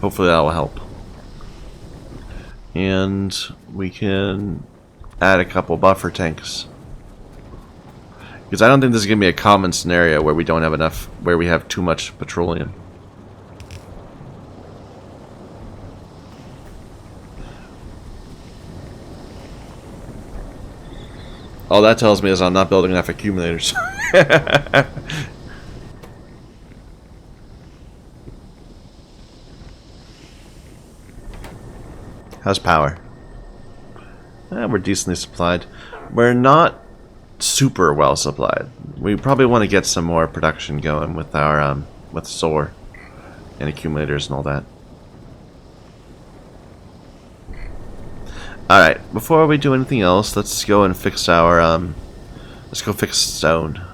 Speaker 1: hopefully that will help. And we can add a couple buffer tanks. Because I don't think this is going to be a common scenario where we don't have enough, where we have too much petroleum. All that tells me is I'm not building enough accumulators. How's power? We're decently supplied. We're not super well supplied. We probably want to get some more production going with our with solar and accumulators and all that. Alright, before we do anything else, let's go and fix our, let's go fix stone.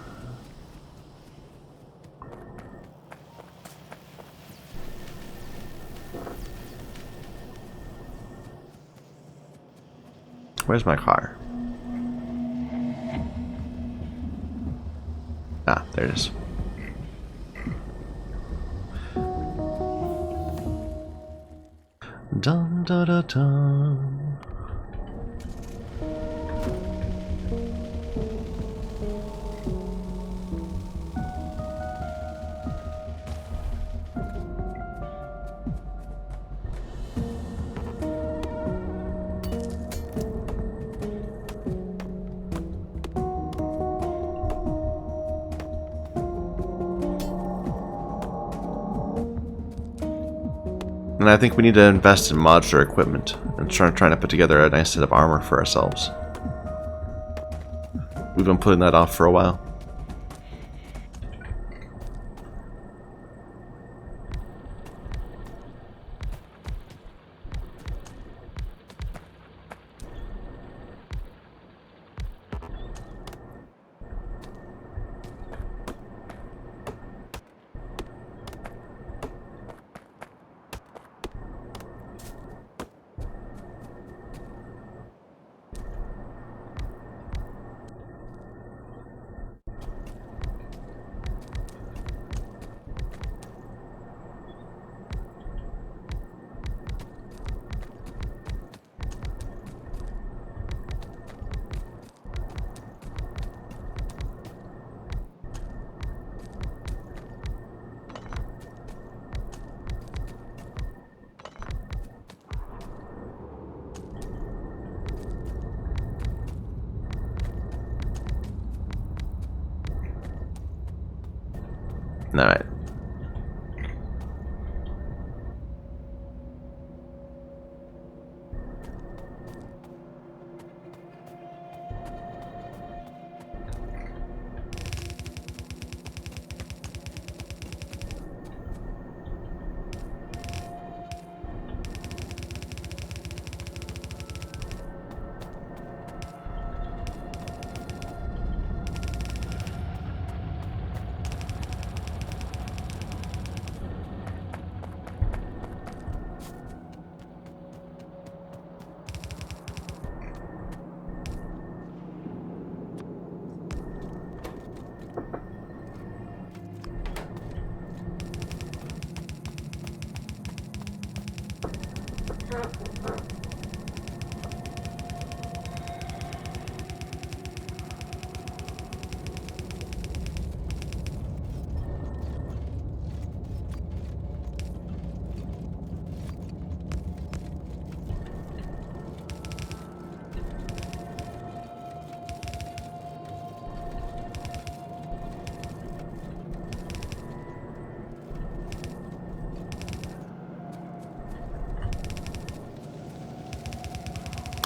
Speaker 1: Where's my car? Ah, there it is. Dum da da dum. And I think we need to invest in modular equipment and trying to put together a nice set of armor for ourselves. We've been putting that off for a while. Alright.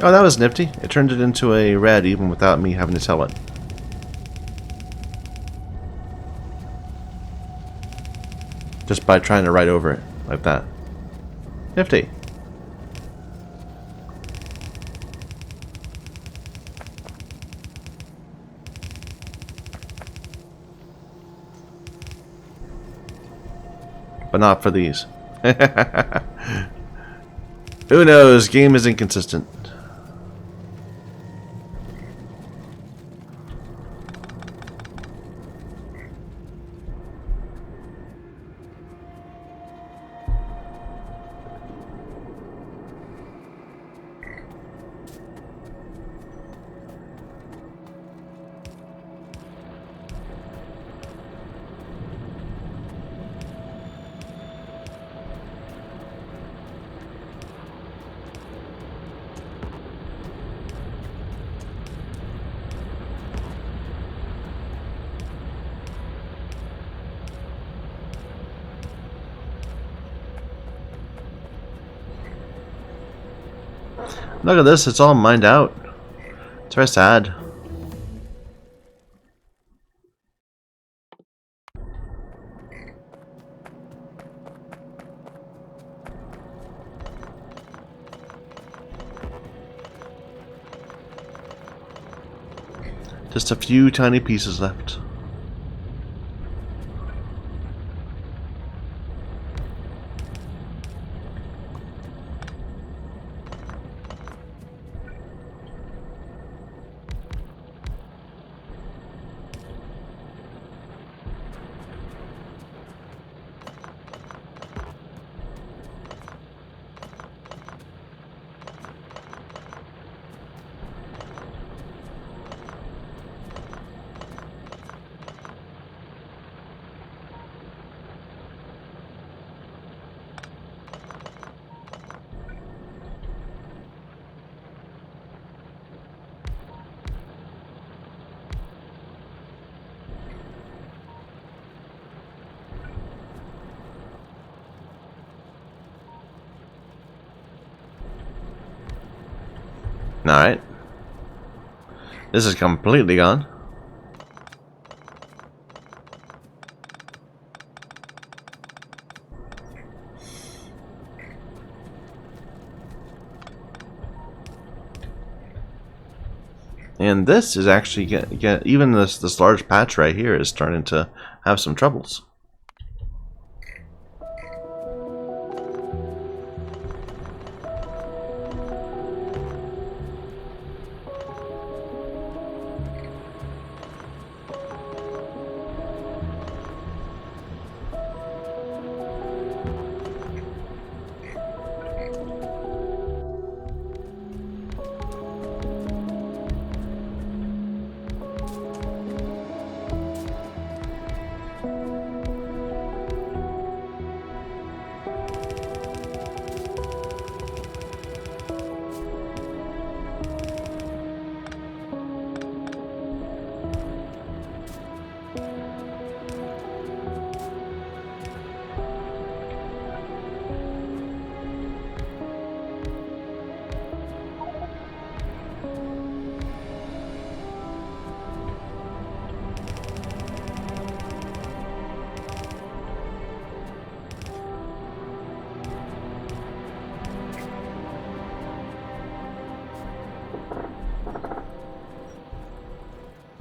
Speaker 1: Oh, that was nifty. It turned it into a red even without me having to tell it. Just by trying to write over it like that. Nifty. But not for these. Who knows? Game is inconsistent. Look at this, it's all mined out. It's very sad. Just a few tiny pieces left. Alright. This is completely gone. And this is actually even this large patch right here is starting to have some troubles.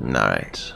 Speaker 1: Alright.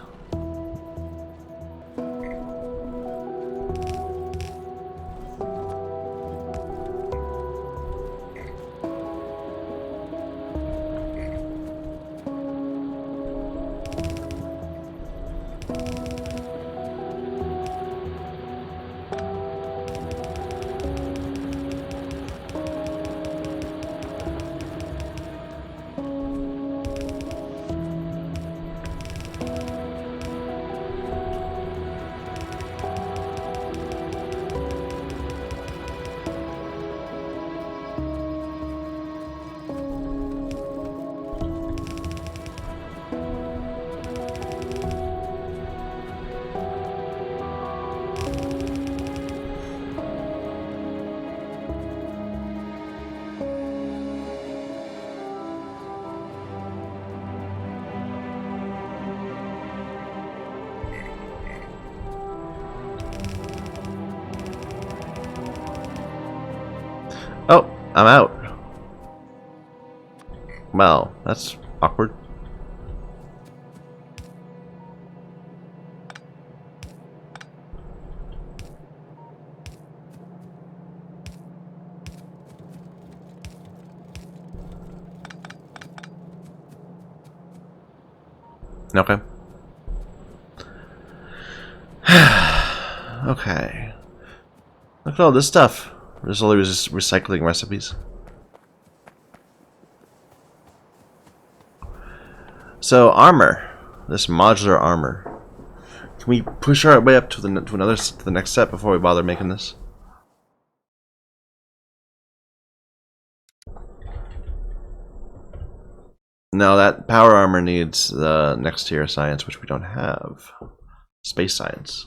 Speaker 1: I'm out. Well, that's awkward. Okay. Okay. Look at all this stuff. There's all these recycling recipes. So armor, this modular armor. Can we push our way up to the next step before we bother making this? No, that power armor needs the next tier of science, which we don't have. Space science.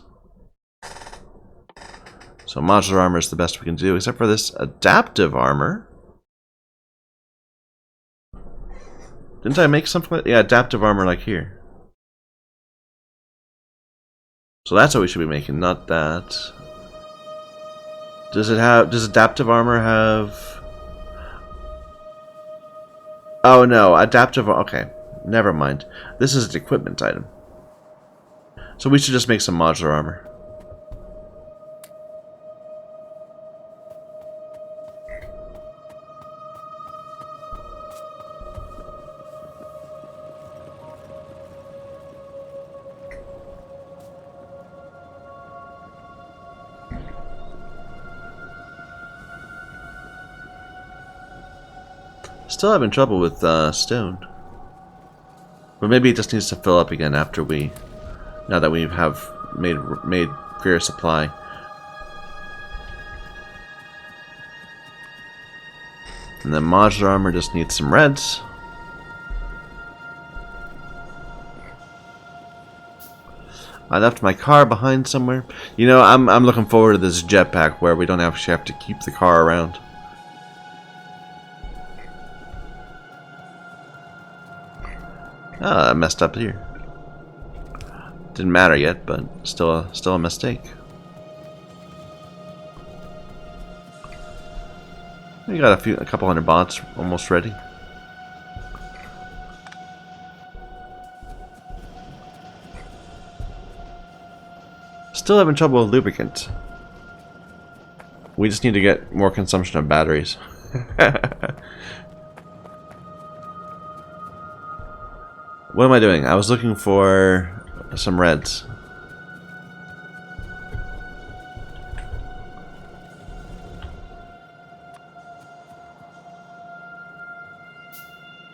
Speaker 1: So modular armor is the best we can do, except for this adaptive armor. Didn't I make something like, yeah, adaptive armor like here? So that's what we should be making, not that. Does adaptive armor have... Oh no, adaptive, okay. Never mind. This is an equipment item. So we should just make some modular armor. Still having trouble with stone. But maybe it just needs to fill up again after we... Now that we have made greater supply. And then modular armor just needs some reds. I left my car behind somewhere. You know, I'm looking forward to this jetpack where we don't actually have to keep the car around. Ah, I messed up here. Didn't matter yet, but still a mistake. We got a couple hundred bots almost ready. Still having trouble with lubricant. We just need to get more consumption of batteries. What am I doing? I was looking for some reds.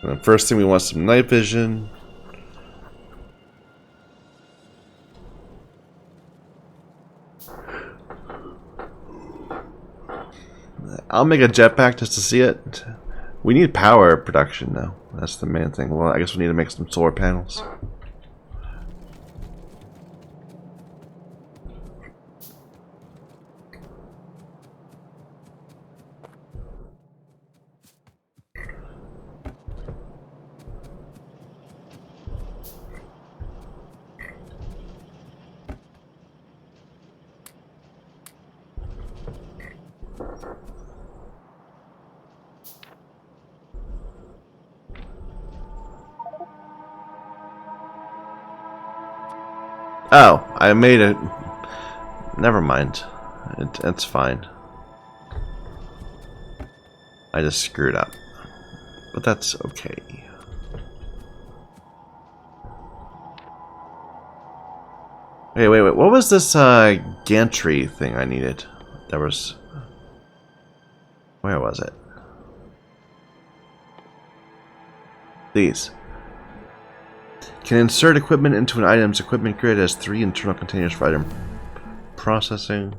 Speaker 1: And the first thing we want some night vision. I'll make a jetpack just to see it. We need power production now. That's the main thing. Well, I guess we need to make some solar panels. Oh, I made it. Never mind. It's fine. I just screwed up. But that's okay. Wait. What was this gantry thing I needed? There was... Where was it? These. Can insert equipment into an item's equipment grid as 3 internal containers for item processing.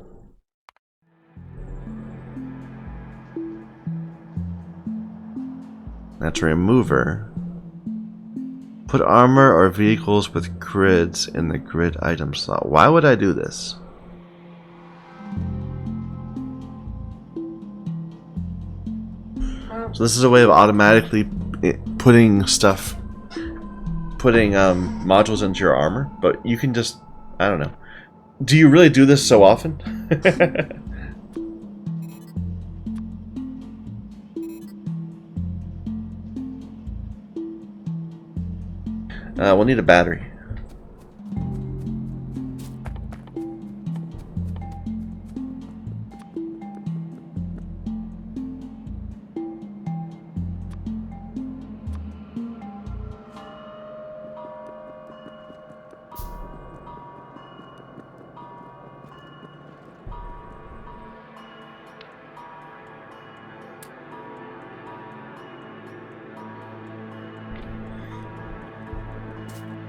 Speaker 1: That's a remover. Put armor or vehicles with grids in the grid item slot. Why would I do this? So this is a way of automatically putting modules into your armor, but you can just, I don't know. Do you really do this so often? We'll need a battery.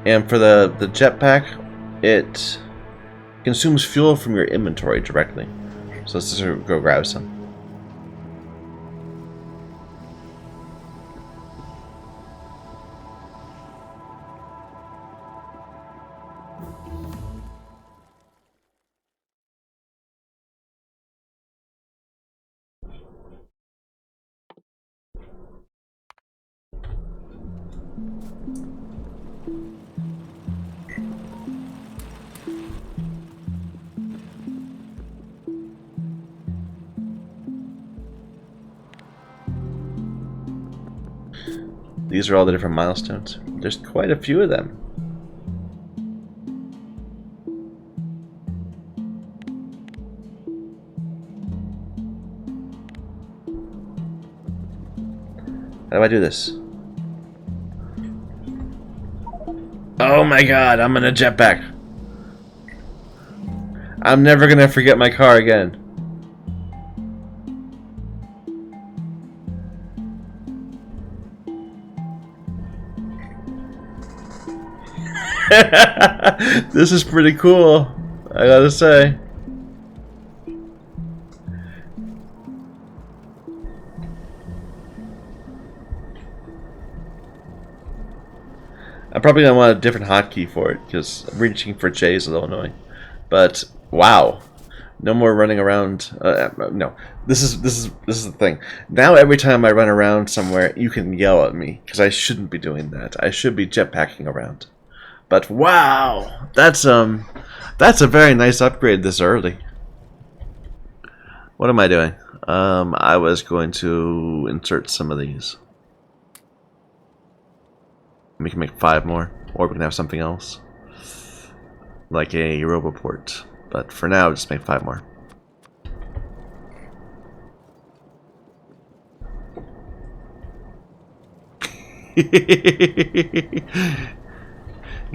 Speaker 1: And for the jetpack, it consumes fuel from your inventory directly. So let's just go grab some. These are all the different milestones. There's quite a few of them. How do I do this? Oh my god, I'm in a jetpack. I'm never gonna forget my car again. This is pretty cool, I gotta say. I'm probably gonna want a different hotkey for it because reaching for J is a little annoying. But wow, no more running around. No, this is the thing. Now every time I run around somewhere, you can yell at me because I shouldn't be doing that. I should be jetpacking around. But wow, that's a very nice upgrade this early. What am I doing? I was going to insert some of these. We can make 5 more, or we can have something else, like a Roboport. But for now, just make 5 more.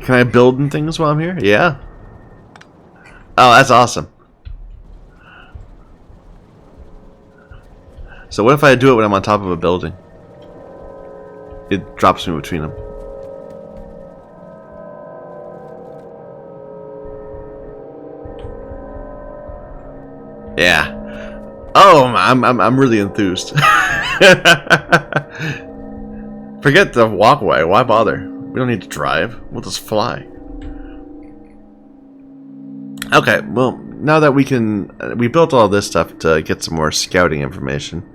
Speaker 1: Can I build in things while I'm here? Yeah. Oh, that's awesome. So what if I do it when I'm on top of a building? It drops me between them. Yeah. Oh, I'm really enthused. Forget the walkway. Why bother? We don't need to drive. We'll just fly. Okay, well, now that we built all this stuff to get some more scouting information.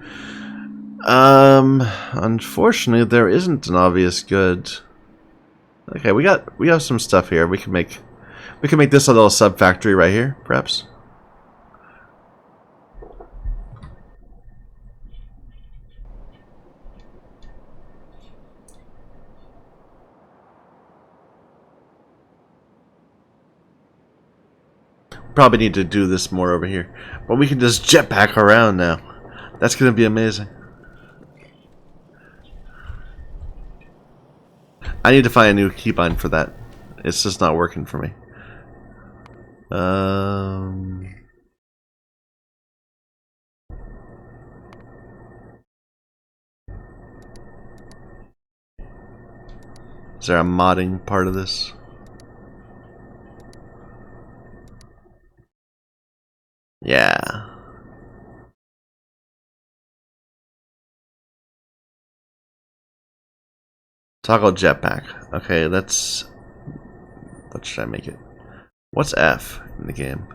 Speaker 1: Unfortunately, there isn't an obvious good. Okay, we have some stuff here. We can make this a little sub factory right here, perhaps. Probably need to do this more over here, but we can just jetpack around now. That's gonna be amazing. I need to find a new keybind for that. It's just not working for me. Is there a modding part of this? Yeah. Toggle jetpack. Okay, let's... What should I make it? What's F in the game?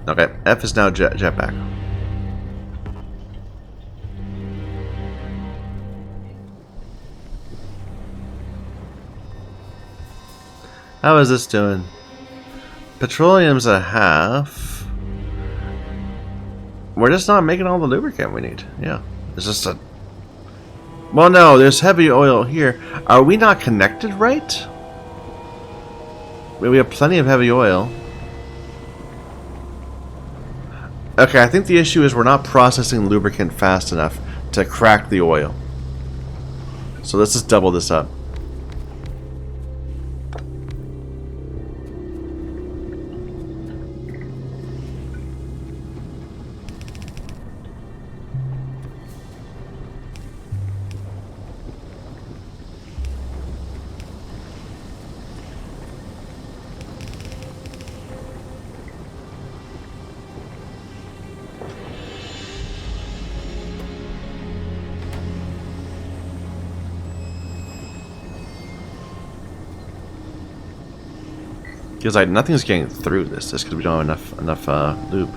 Speaker 1: Okay, F is now jetpack. How is this doing? Petroleum's a half. We're just not making all the lubricant we need. Yeah, Is this a... Well, no, there's heavy oil here. Are we not connected right? We have plenty of heavy oil. Okay, I think the issue is we're not processing lubricant fast enough to crack the oil. So let's just double this up. Feels like nothing's getting through this just because we don't have enough lube.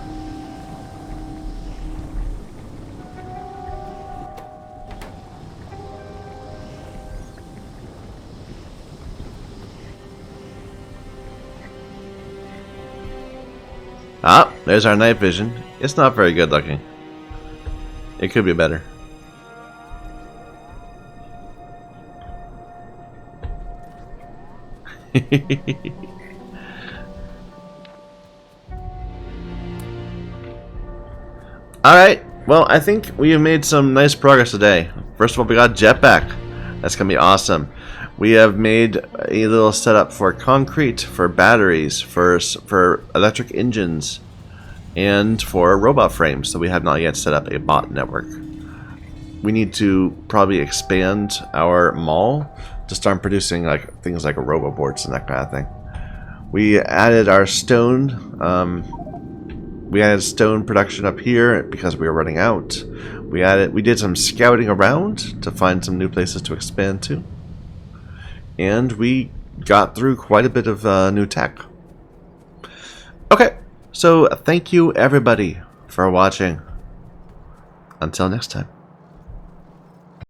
Speaker 1: Ah, there's our night vision. It's not very good looking. It could be better. Alright, well, I think we have made some nice progress today. First of all, we got jetpack. That's going to be awesome. We have made a little setup for concrete, for batteries, for electric engines, and for robot frames. So we have not yet set up a bot network. We need to probably expand our mall to start producing like things like roboboards and that kind of thing. We added our stone. We added stone production up here because we were running out. We did some scouting around to find some new places to expand to. And we got through quite a bit of new tech. Okay, so thank you everybody for watching. Until next time.